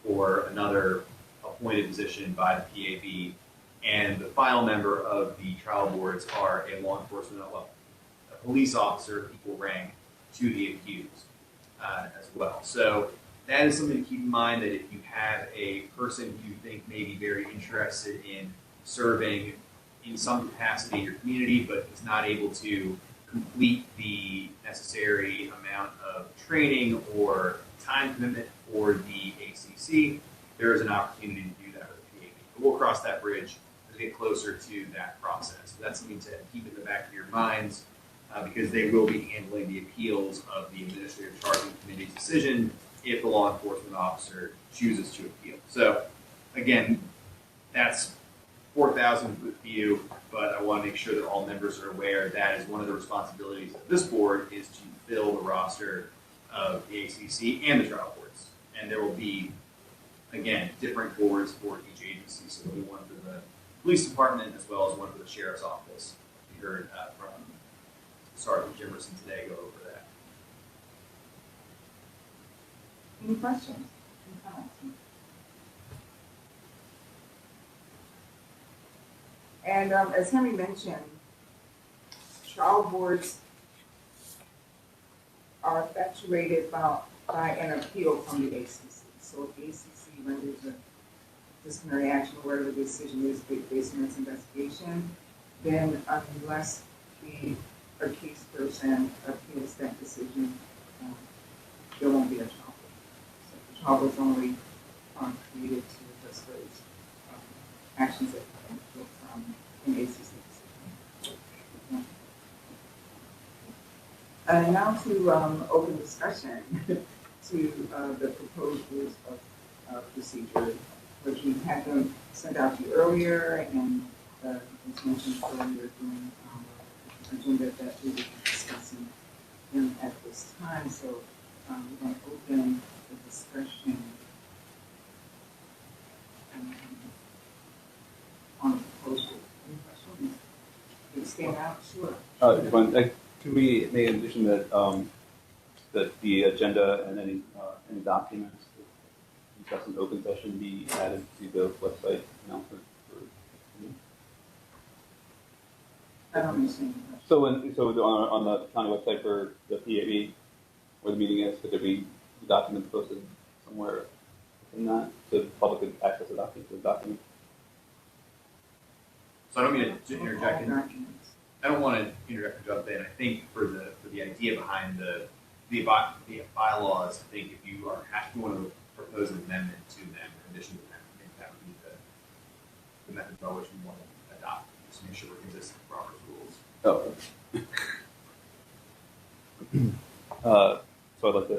for another appointed position by the PAB. And the final member of the trial boards are a law enforcement, a police officer, equal rank to the accused as well. So that is something to keep in mind, that if you have a person who you think may be very interested in serving in some capacity in your community, but is not able to complete the necessary amount of training or time commitment for the ACC, there is an opportunity to do that with the PAB. But we'll cross that bridge as we get closer to that process. So that's something to keep in the back of your minds because they will be handling the appeals of the Administrative Charging Committee's decision if the law enforcement officer chooses to appeal. So again, that's 4,000 foot view, but I want to make sure that all members are aware that is one of the responsibilities of this board is to fill the roster of the ACC and the trial boards. And there will be, again, different boards for each agency. So there'll be one for the police department as well as one for the sheriff's office. We heard from Sergeant Jimmerson today go over that. Any questions? Any comments? And as Henry mentioned, trial boards are effectuated by an appeal from the ACC. So if the ACC renders a disciplinary action or whatever the decision is based on its investigation, then unless a case person appeals that decision, there won't be a trial board. So the trial board is only created to address those actions that come from an ACC decision. And now to open discussion to the proposed rules of procedure, which we had them sent out to you earlier, and as mentioned earlier during our agenda that we will be discussing them at this time. So we're going to open the discussion on the proposed rules. Any questions? Can you stand out? Sure. Could we make an addition that that the agenda and any documents discuss an open session be added to the website announcement for. I don't understand. On the county website for the PAB, where the meeting is, could there be documents posted somewhere in that, so the public could access the document? So I don't mean to interject in. Documents. I don't want to interject and jump in. I think for the idea behind the bylaws, I think if you want to propose an amendment to them, in addition to them, I think that would be the method by which we want to adopt, just to make sure we're consistent with Robert's rules. So I'd like to.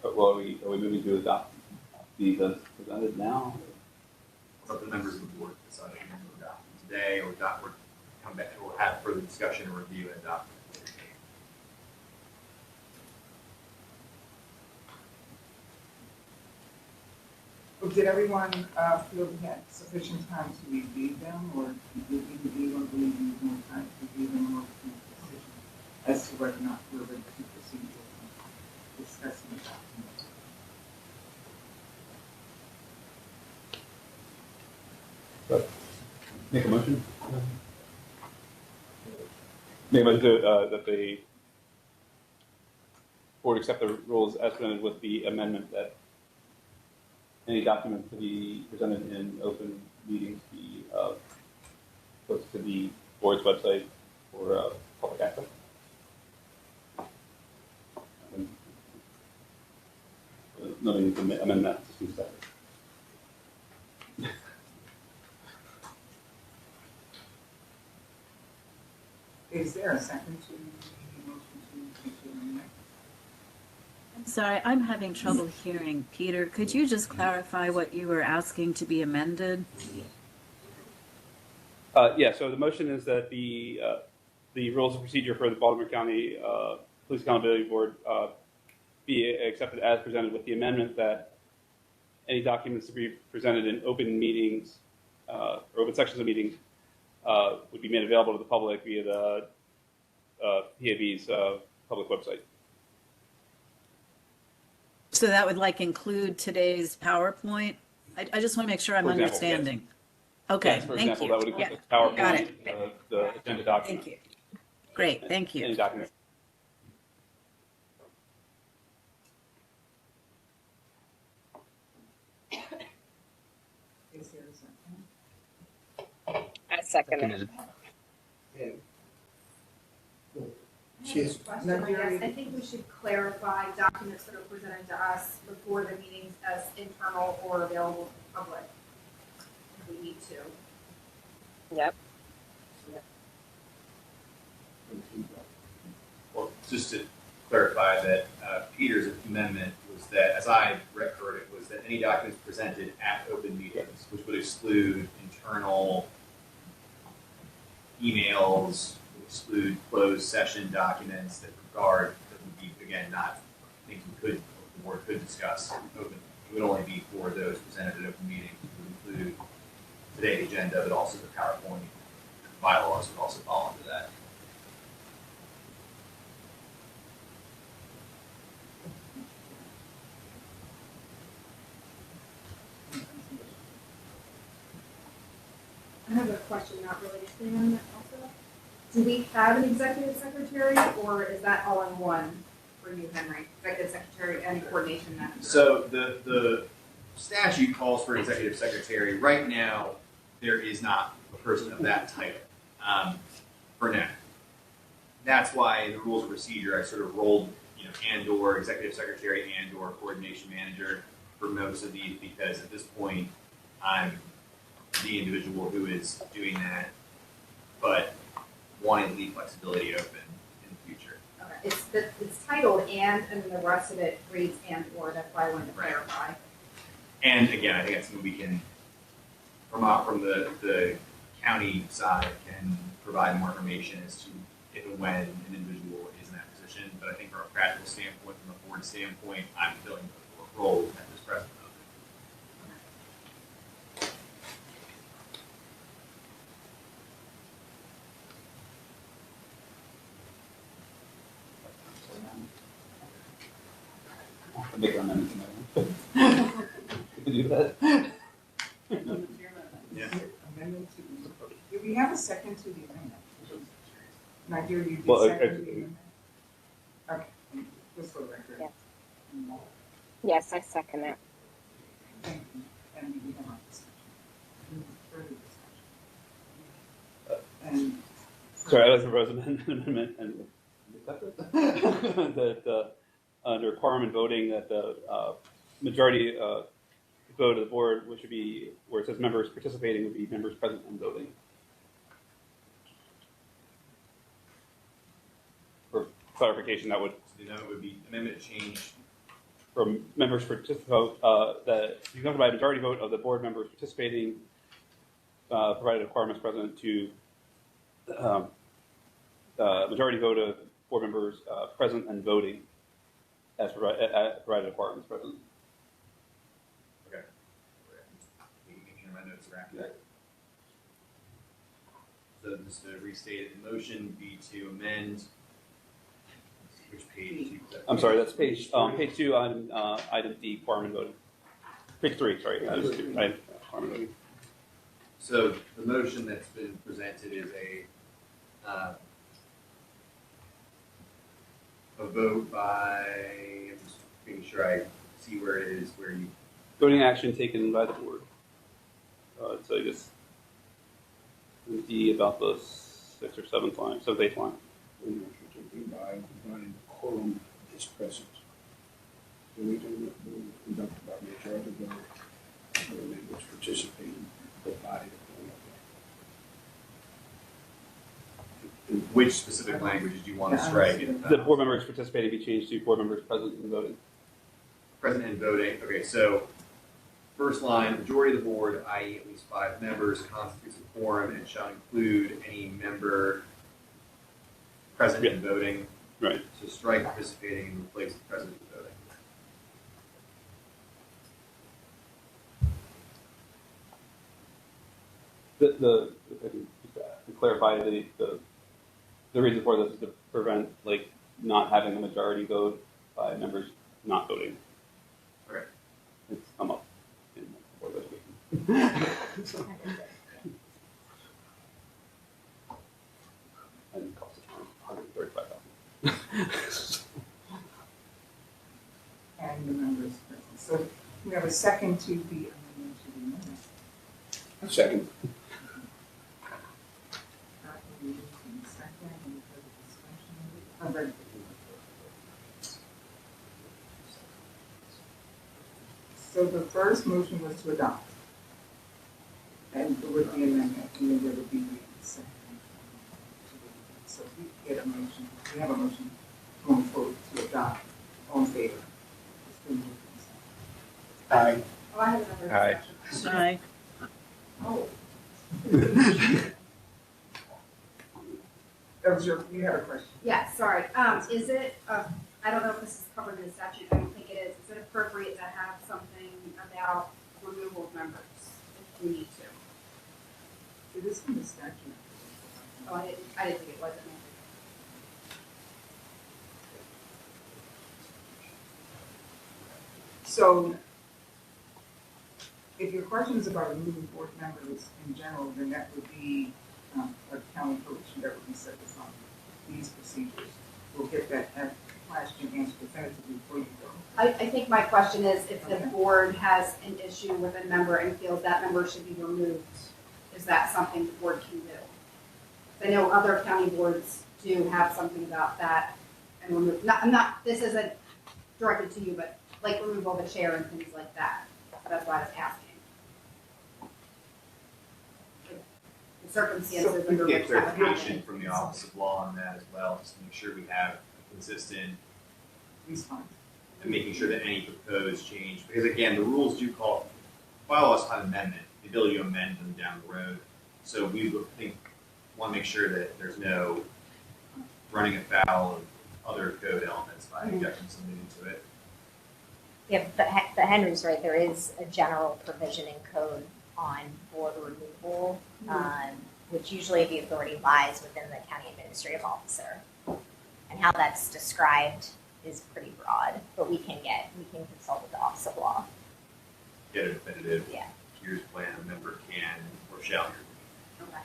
Well, are we moving to adopt these as presented now? But the members of the board decide if you're going to adopt them today or come back or have further discussion or review and adopt them. Did everyone feel they had sufficient time to review them, or did anyone believe you need more time to review them or to make a decision as to whether or not we're ready to proceed with discussing the document? Make a motion. Make a motion that the board accept the rules as presented with the amendment that any document to be presented in open meetings be posted to the board's website for public access. No need to amend that to 2 seconds. Is there a second to the motion to make the amendment? I'm sorry, I'm having trouble hearing. Peter, could you just clarify what you were asking to be amended? Yeah, so the motion is that the rules of procedure for the Baltimore County Police Accountability Board be accepted as presented with the amendment that any documents to be presented in open meetings or open sections of meetings would be made available to the public via the PAB's public website. So that would include today's PowerPoint? I just want to make sure I'm For example, understanding. yes. Okay, Yes, for thank example, you. that would include Yeah, the PowerPoint, got it. the agenda document. Thank you. Great, thank you. Any document. Is there a second? I second it. Cheers. Question, I guess. I think we should clarify documents that are presented to us before the meetings as internal or available to the public. If we need to. Yep. Well, just to clarify that Peter's amendment was that, as I heard it, was that any documents presented at open meetings, which would exclude internal emails, would exclude closed session documents that would be, again, not things the board could discuss open. It would only be for those presented at open meetings. It would include today's agenda, but also the PowerPoint. The bylaws would also fall into that. I have a question not related to the amendment also. Do we have an executive secretary, or is that all in one for you, Henry? Executive secretary and coordination manager? So the statute calls for executive secretary. Right now, there is not a person of that title for now. That's why in the rules of procedure, I sort of rolled, and/or executive secretary and/or coordination manager for most of these, because at this point, I'm the individual who is doing that, but wanting to leave flexibility open in the future. Okay, it's titled and then the rest of it reads and/or. That's why I wanted to clarify. And again, I think that's something we can, from the county side, can provide more information as to if and when an individual is in that position. But I think from a practical standpoint, from a board standpoint, I'm filling the role at this present moment. Make an amendment to that one. Do that. Yeah. Amendment to, do we have a second to the amendment? Nigeria, you did Well, second to the amendment? Okay, just for the record. Yes. Yes, I second it. Thank you. And we have our discussion. Further discussion. And. Sorry, I was proposing an amendment and that under quorum and voting that the majority vote of the board, which would be where it says members participating, would be members present and voting. For clarification, that would So the amendment would be amendment change. from members participate that you come by a majority vote of the board members participating, provided a quorum is present, to majority vote of board members present and voting as provided a quorum is present. Okay. Making sure my notes are accurate. So just to restate it, the motion would be to amend. Which page? I'm sorry, that's page 2, item D, quorum and voting. Page 3, sorry, item 2, quorum and voting. So the motion that's been presented is a vote by, I'm just making sure I see where it is, where you, Voting action taken by the board. So I guess D about the 6th or 7th line, 7th, 8th line. By providing quorum is present. The meeting will be conducted by majority vote of the members participating, provided a quorum. which specific language do you want to strike? The board members participating be changed to board members present and voting. Present and voting. Okay, so first line, majority of the board, i.e. at least 5 members, constitutes a quorum and shall include any member present and voting. Right. So strike participating and replace present and voting. If I can clarify the reason for this is to prevent like not having a majority vote by members not voting. Okay. It's come up in board litigation. And it costs $135,000. And the members present. So we have a second to the amendment to the amendment. A second. Properly moved in second. Any further discussion? I'm ready. So the first motion was to adopt. And there would be an amendment, and then there would be a second. So we get a motion, we have a motion going forward to adopt. All in favor? It's been moved and seconded. Aye. Oh, I have another Aye. discussion. Aye. Oh. That was you had a question. Yeah, sorry. Is it, I don't know if this is covered in the statute, I don't think it is. Is it appropriate to have something about removal of members if we need to? It is from the statute. Oh, I didn't think it was. So if your question is about removing board members in general, then that would be a county coach that would be set aside these procedures. We'll get that question answered definitively before you go. I think my question is if the board has an issue with a member and feels that member should be removed, is that something the board can do? I know other county boards do have something about that and remove, this isn't directed to you, but like removal of a chair and things like that. That's why I was asking. The circumstances under We can which get that would clarification happen. from the Office of Law on that as well, just to make sure we have a consistent Response. and making sure that any proposed change, because again, the rules do call, bylaws have amendment, the ability to amend them down the road. So we would want to make sure that there's no running afoul of other code elements by injecting something into it. Yeah, but Henry's right, there is a general provision in code on board removal, which usually the authority lies within the county administrative officer. And how that's described is pretty broad, but we can consult with the Office of Law. Get a definitive, Yeah. here's plan, a member can or shall hear. Okay.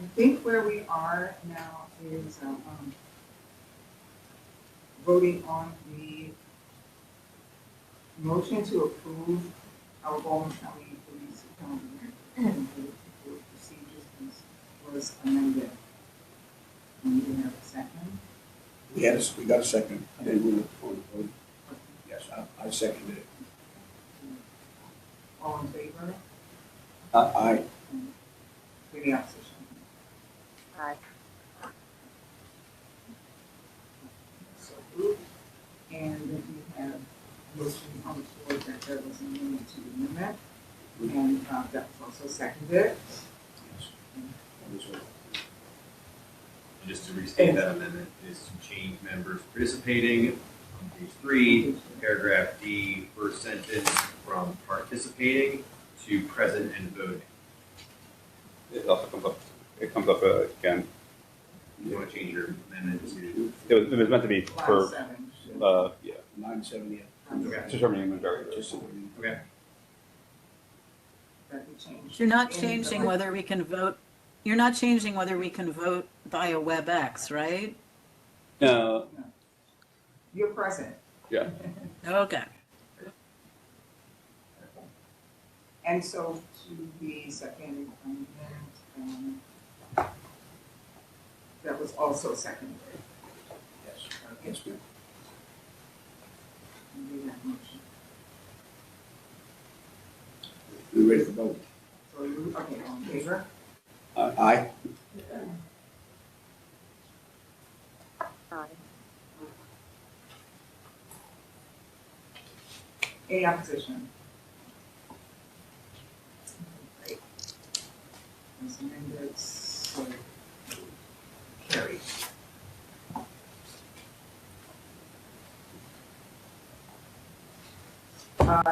I think where we are now is voting on the motion to approve our Baldwin County Police Accounting procedures was amended. And we have a second. Yes, we got a second. Then we were on the vote. Yes, I seconded it. All in favor? Aye. Any opposition? Aye. So moved. And then we have a motion on the floor that there was an amendment to the amendment. And that was also seconded. Yes. That was all. And just to restate that amendment is to change members participating on page 3, paragraph D, first sentence from participating to present and voting. It also comes up again. You want to change your amendment to, It was meant to be Line for, 7. yeah, 970. Okay. determining majority. Just so we- okay, That we changed. You're not in changing the- whether we can vote, you're not changing whether we can vote via WebEx, right? You're present. Yeah. Okay. And so to the second amendment, that was also seconded. Yes, yes, ma'am. You made that motion. We ready to vote? So you, okay, all in favor? Aye. Aye. Any opposition? Great. As amended, so carried.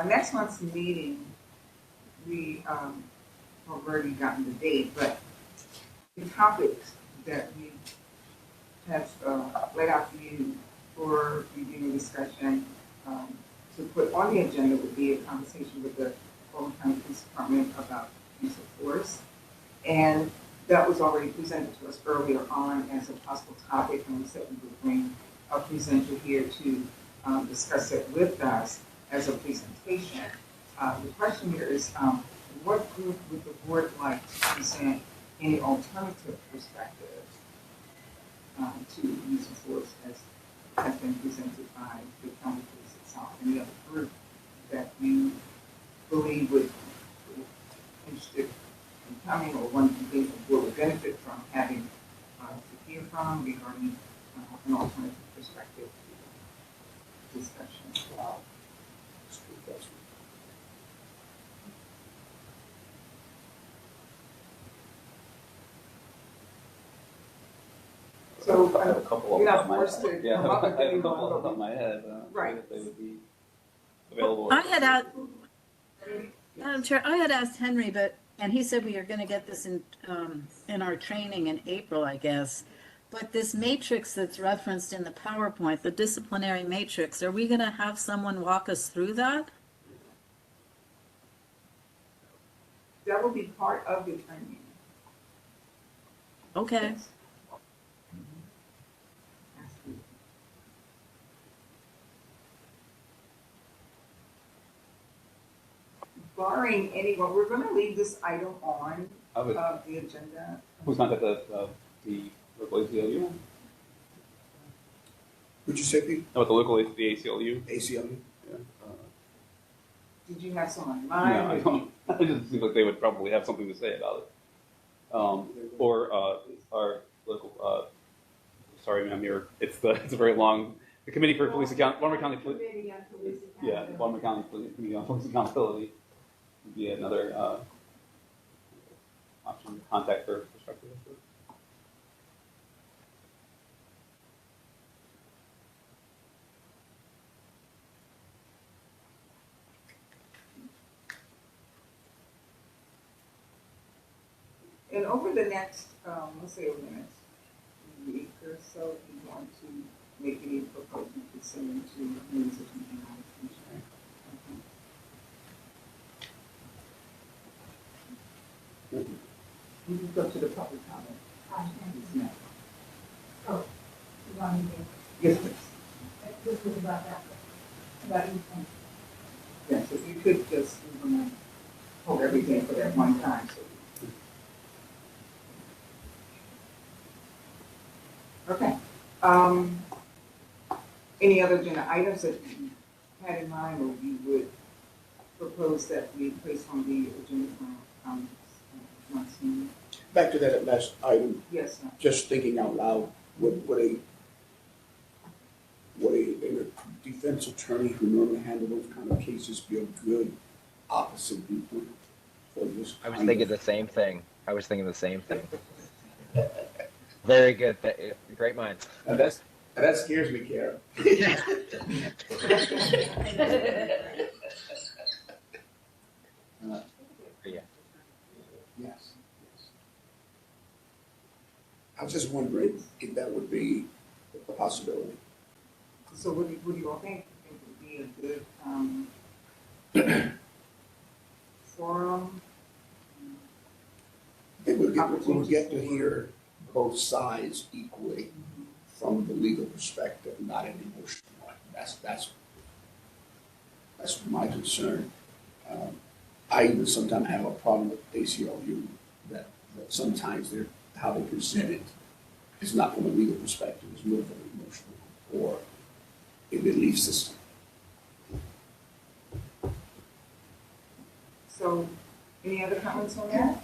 Next month's meeting, we have already gotten the date, but the topics that we have laid out for you for review and discussion to put on the agenda would be a conversation with the Baldwin County Police Department about use of force. And that was already presented to us earlier on as a possible topic, and we said we would bring a presenter here to discuss it with us as a presentation. The question here is, what group would the board like to present any alternative perspective to use of force as has been presented by the county police itself? Any other group that you believe would be interested in coming, or one you think the board would benefit from having to hear from regarding an alternative perspective to the discussion? Wow. That's a good question. So, I have a couple you're off not the top of my forced head. to Yeah, come up with I have a any couple one. off the top of my head, but I don't Right. know if they would be available. I had asked, Madam Chair, I had asked Henry, and he said we are going to get this in our training in April, I guess. But this matrix that's referenced in the PowerPoint, the disciplinary matrix, are we going to have someone walk us through that? That will be part of the training. Okay. Yes. Absolutely. Barring anyone, we're going to leave this item on I would, the agenda. who's not at the local ACLU? Would you say, Pete? How about the local, the ACLU? ACLU? Yeah. Did you have someone in No, mind? I don't. It just seems like they would probably have something to say about it. Or our local, sorry, ma'am, it's a very long, the Committee for Police Baltimore County Police. Committee on Police Yeah, Accountability. Baltimore County Committee on Police Accountability would be another option to contact for perspective. And over the next, let's say over the next week or so, if you want to make any proposals to send them to news or something like that. You can go to the public comment. Yeah. Oh, you want me Yes, please. to, this was about that, about you think. Yes, if you could just hold everything for that one time. Okay. Any other agenda items that you had in mind or you would propose that we place on the agenda for next meeting? Back to that last item, Yes, sir. just thinking out loud, would a defense attorney who normally handles those kind of cases be a good opposite viewpoint for this? I was thinking the same thing. Very good. Great minds. Now that scares me, Kara. Yeah. Yes. I was just wondering if that would be a possibility. So what do you all think? You think would be a good forum? It would get to hear both sides equally from the legal perspective, not an emotional one. That's my concern. I even sometimes have a problem with ACLU that sometimes how they present it is not from a legal perspective, it's more from an emotional, or a belief system. So, any other comments on that?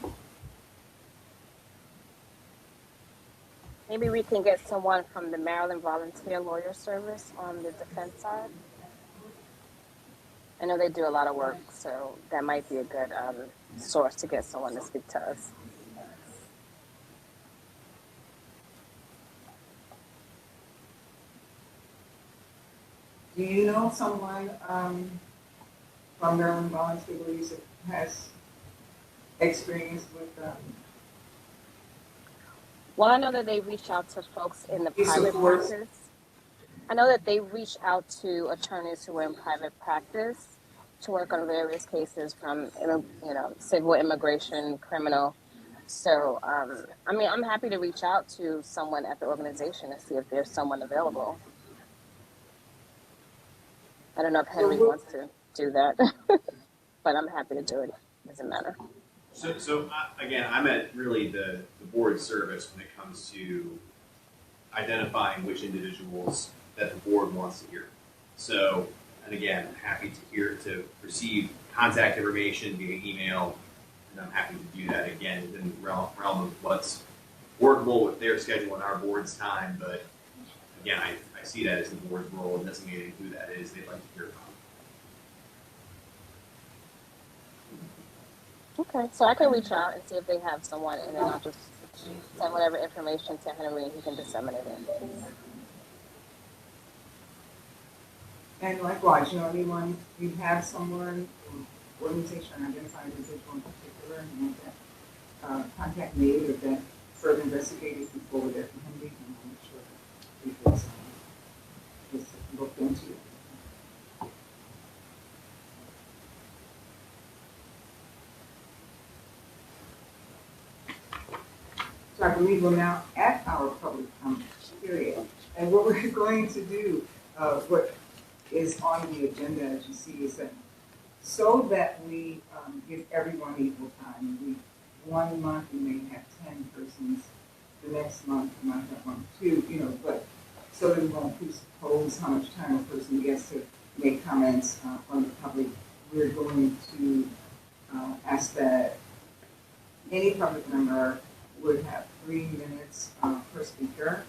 Maybe we can get someone from the Maryland Volunteer Lawyer Service on the defense side. I know they do a lot of work, so that might be a good source to get someone to speak to us. Do you know someone from Maryland Volunteer Lawyers that has experience with Well, I know that they reach out to folks in the You private support- practice. I know that they reach out to attorneys who are in private practice to work on various cases from, civil, immigration, criminal. So, I mean, I'm happy to reach out to someone at the organization and see if there's someone available. I don't know if Henry wants to do that, but I'm happy to do it. Doesn't matter. So again, I'm at really the board service when it comes to identifying which individuals that the board wants to hear. So, and again, I'm happy to receive contact information via email, and I'm happy to do that again within the realm of what's workable with their schedule and our board's time. But again, I see that as the board's role and designating who that is they'd like to hear from. Okay, so I can reach out and see if they have someone, and then I'll just send whatever information to Henry and he can disseminate it. and likewise, anyone, you have someone, organization, identify an individual in particular, and want that contact me or that further investigated before that to Henry, and I'll make sure that it's looked into. So I believe we're now at our public comment period. And what we're going to do, what is on the agenda, as you see, is that so that we give everyone equal time. One month we may have 10 persons, the next month we might have 1 or 2, but so that we won't presuppose how much time a person gets to make comments from the public. We're going to ask that any public member would have 3 minutes per speaker,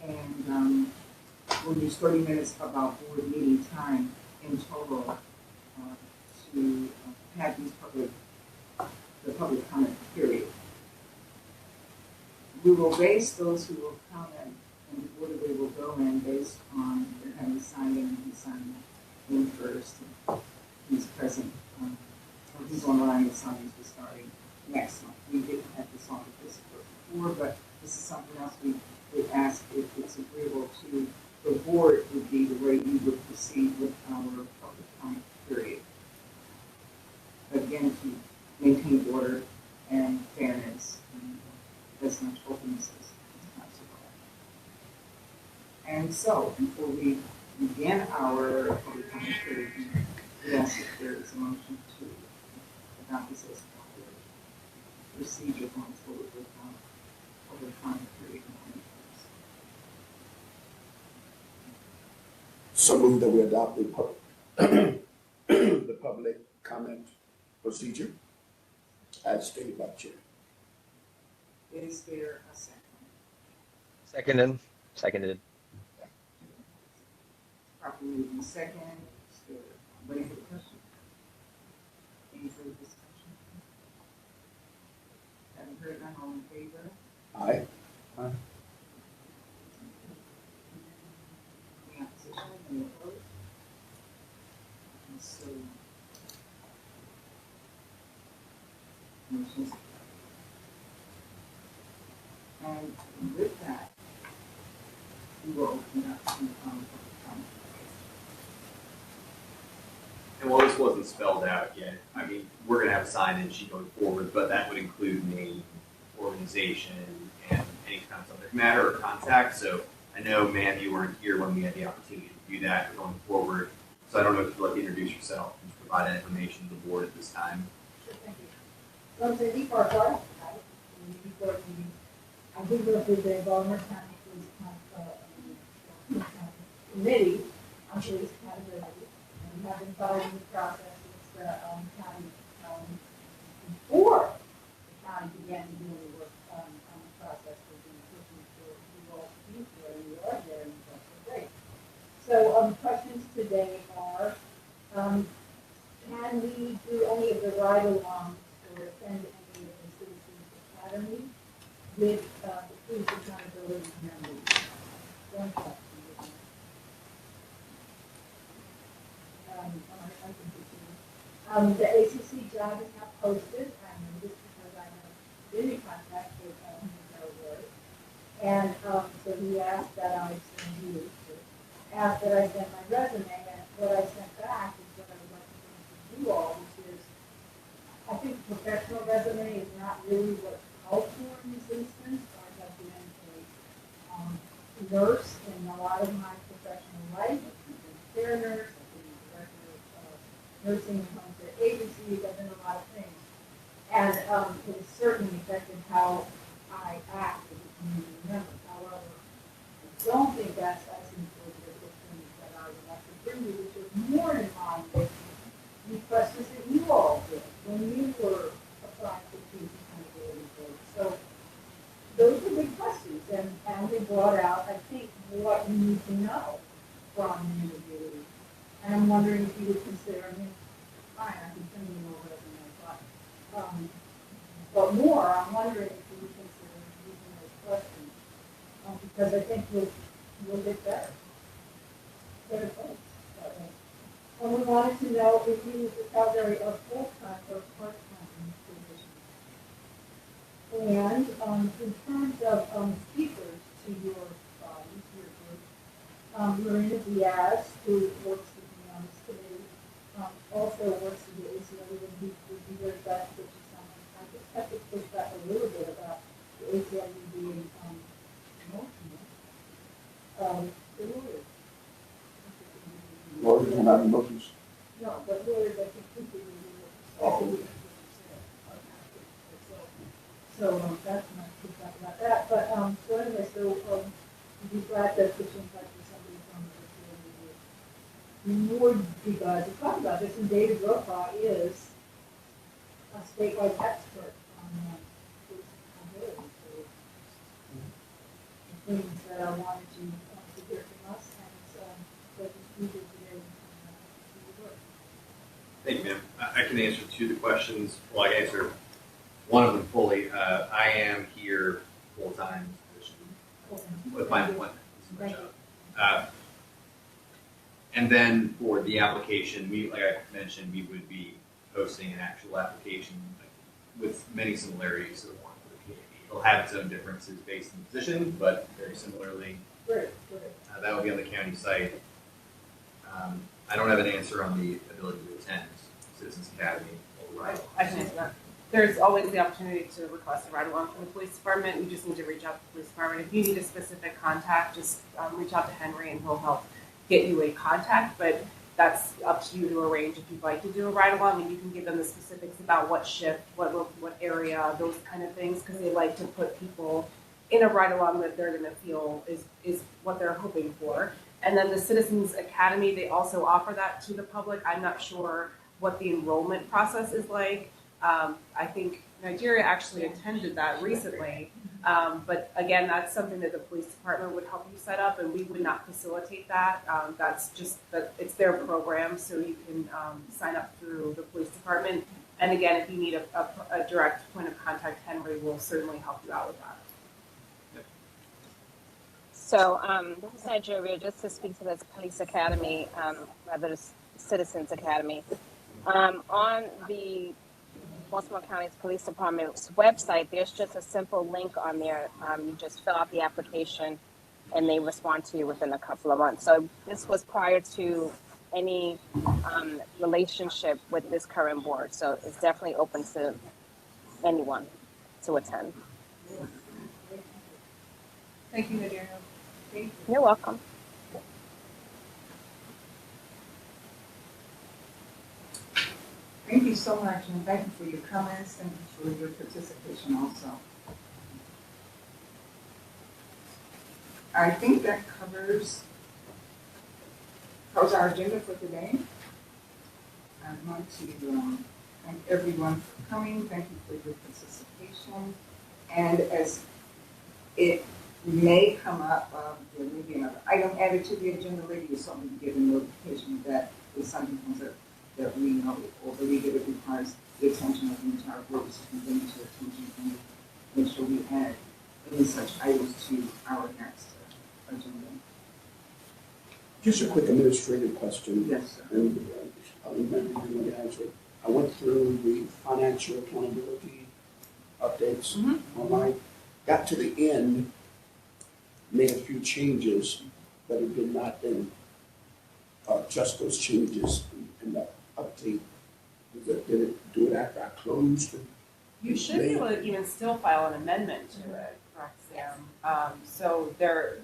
and we'll use 30 minutes about board meeting time in total to have the public comment period. We will base those who will comment and the order they will go in based on their having signed in and who signed in first, and who's present, or who's online, the signings will starting next month. We didn't have this on before, but this is something else we would ask if it's agreeable to the board, would be the way you would proceed with our public comment period. Again, to maintain order and fairness and as much openness as possible. And so, before we begin our public comment period, we ask if there is a motion to adopt this as a procedure going forward with our public comment period. So move that we adopt the public comment procedure as stated by the chair. Is there a second? Seconded. Properly moved in second. Is there ready for the question? Any further discussion? Haven't heard none, all in favor? Aye. Any opposition? Any opposed? And so, motion's carried. And with that, we will open up to public comment. And while this wasn't spelled out yet, I mean, we're gonna have a sign-in sheet going forward, but that would include name, organization, and any kind of subject matter or contact. So I know, ma'am, you weren't here when we had the opportunity to do that going forward. So I don't know if you'd like to introduce yourself and provide that information to the board at this time. Sure, thank you. I'm Cindy Farquhar. I did represent Baltimore County Police Committee on police accountability, and we have been following the process since the county, before the county began to do the work on the process. We've been pushing for you all to be here, and you are there, and that's so great. So, questions today are, can we do any of the ride-alongs or attend any of the Citizens Academy with the police accountability members? One question. The ACC job is not posted. I know this because I have been in contact with Mr. Ward. And so he asked that I send my resume, and what I sent back is what I would like to bring to you all, which is, I think professional resume is not really what's called for in this instance. I have been a nurse in a lot of my professional life. I've been a care nurse, I've been a director of nursing and home care agencies, I've done a lot of things. And it has certainly affected how I act as a community member. However, I don't think that's as important as the things that I would like to bring you, which is more in line with the questions that you all did when you were applying for police accountability board. So those are big questions, and they brought out, I think, what you need to know from an interview. And I'm wondering if you would consider, I mean, fine, I can send you more resume, but more, I'm wondering if you would consider using those questions, because I think you'll get better points that way. And we wanted to know if you use the Callegary of full-time or part-time in this position. And in terms of speakers to your body, to your group, Marina Diaz, who works with me on this committee, also works with the ACLU, and he would be very beneficial to someone. I just have to push back a little bit about the ACLU being emotional. The lawyers. Lawyers are not emotions. No, but lawyers, I think, completely So that's not too bad about that. But so anyway, we'd be glad to put you in touch with somebody from the ACLU. We would be glad to talk about this, and David Ropa is a statewide expert on police accountability. So the things that I wanted to hear from us, and so just be here today. Thank you, ma'am. I can answer two of the questions. Well, I can answer one of them fully. I am here full-time position with my employment. This is my job. And then for the application, like I mentioned, we would be posting an actual application with many similarities to the one for the it'll have its own differences based on the position, but very similarly, Great, great. that will be on the county site. I don't have an answer on the ability to attend Citizens Academy or Ride Along. I can answer that. There's always the opportunity to request a ride along from the police department. You just need to reach out to the police department. If you need a specific contact, just reach out to Henry and he'll help get you a contact. But that's up to you to arrange if you'd like to do a ride along, and you can give them the specifics about what shift, what area, those kind of things, because they like to put people in a ride along that they're going to feel is what they're hoping for. And then the Citizens Academy, they also offer that to the public. I'm not sure what the enrollment process is like. I think Nigeria actually attended that recently. But again, that's something that the police department would help you set up, and we would not facilitate that. That's just that it's their program, so you can sign up through the police department. And again, if you need a direct point of contact, Henry will certainly help you out with that. So this is Nigeria, just to speak to this police academy, rather the Citizens Academy. On the Baltimore County's Police Department's website, there's just a simple link on there. You just fill out the application and they respond to you within a couple of months. So this was prior to any relationship with this current board. So it's definitely open to anyone to attend. Thank you, Nigeria. You're welcome. Thank you so much, and thank you for your comments, thank you for your participation also. I think that covers our agenda for today. I want to thank everyone for coming, thank you for your participation, and as it may come up, there may be another item added to the agenda later, so we can get a notification that if something comes up that we know or believe that it requires the attention of the entire board, so we bring it to attention and make sure we add any such items to our next agenda. Just a quick administrative question. Yes, sir. And I'll remember you want to answer it. I went through the financial accountability updates online, got to the end, made a few changes, but it did not then adjust those changes in the update. Did it do it after I closed? You should be able to even still file an amendment to it, correct, Sam? So there,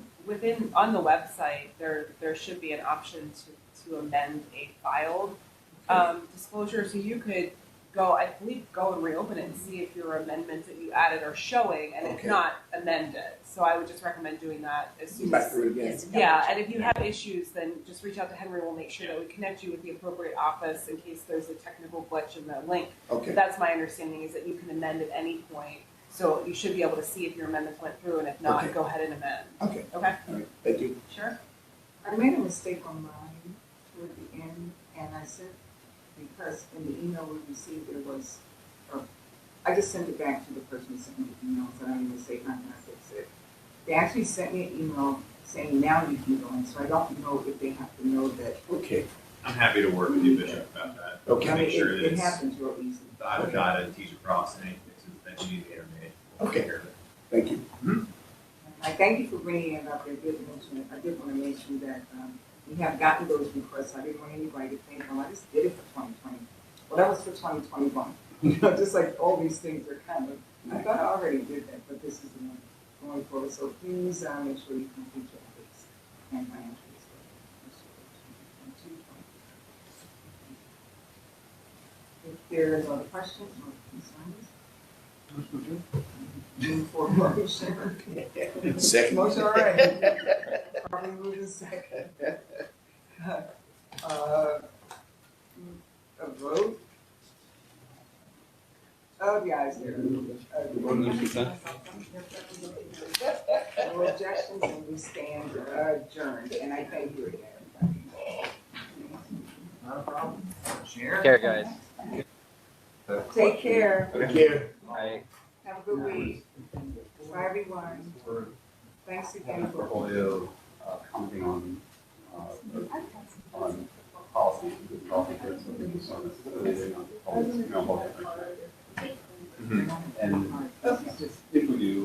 on the website, there should be an option to amend a filed disclosure. So you could go and reopen it and see if your amendments that you added are showing, and if not, amend it. So I would just recommend doing that as soon Back as. through it again. Yeah, and if you have issues, then just reach out to Henry. We'll make sure that we connect you with the appropriate office in case there's a technical glitch in the link. Okay. But that's my understanding, is that you can amend at any point. So you should be able to see if your amendments went through, and if not, Okay. go ahead and amend. Okay. Okay? All right. Thank you. Sure. I made a mistake on mine toward the end, and I said, because in the email we received, there was, I just sent it back to the person who sent me the email, so I made a mistake, I'm gonna fix it. They actually sent me an email saying now you can go in, so I don't know if they have to know that. Okay. I'm happy to work with you, Bishop, about that. Okay. I mean, Make sure that it it's happens real easy. dotted, dotted, T's across, and any fixes that you need to get made. Okay. Take care of it. Thank you. I thank you for bringing it up. I did want to mention that we have gotten those requests. I didn't want anybody to think, well, I just did it for 2020. Well, that was for 2021. You know, just like all these things are kind of, I thought I already did that, but this is the one going forward. So please make sure you complete your ethics and financials. If there is other questions or concerns, move for motion. Second. Motion, all right. Probably move in second. A vote? Oh, the ayes there. No objections, and we stand adjourned, and I thank you again. Not a problem. Take care, guys. Take care. Okay. Take care. Bye. Have a good week. Bye, everyone. Thanks again for. Portfolio, commenting on policies with officers, and if we do,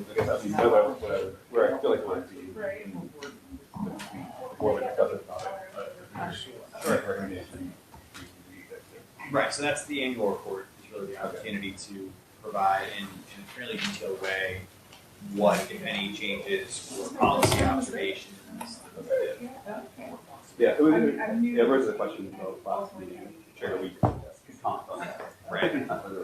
so that's the annual report, is really the opportunity to provide in a fairly detailed way what, if any, changes or policy observations. Yeah, it was, yeah, there was a question of last meeting, Chair, we could comment on that. Right. Not whether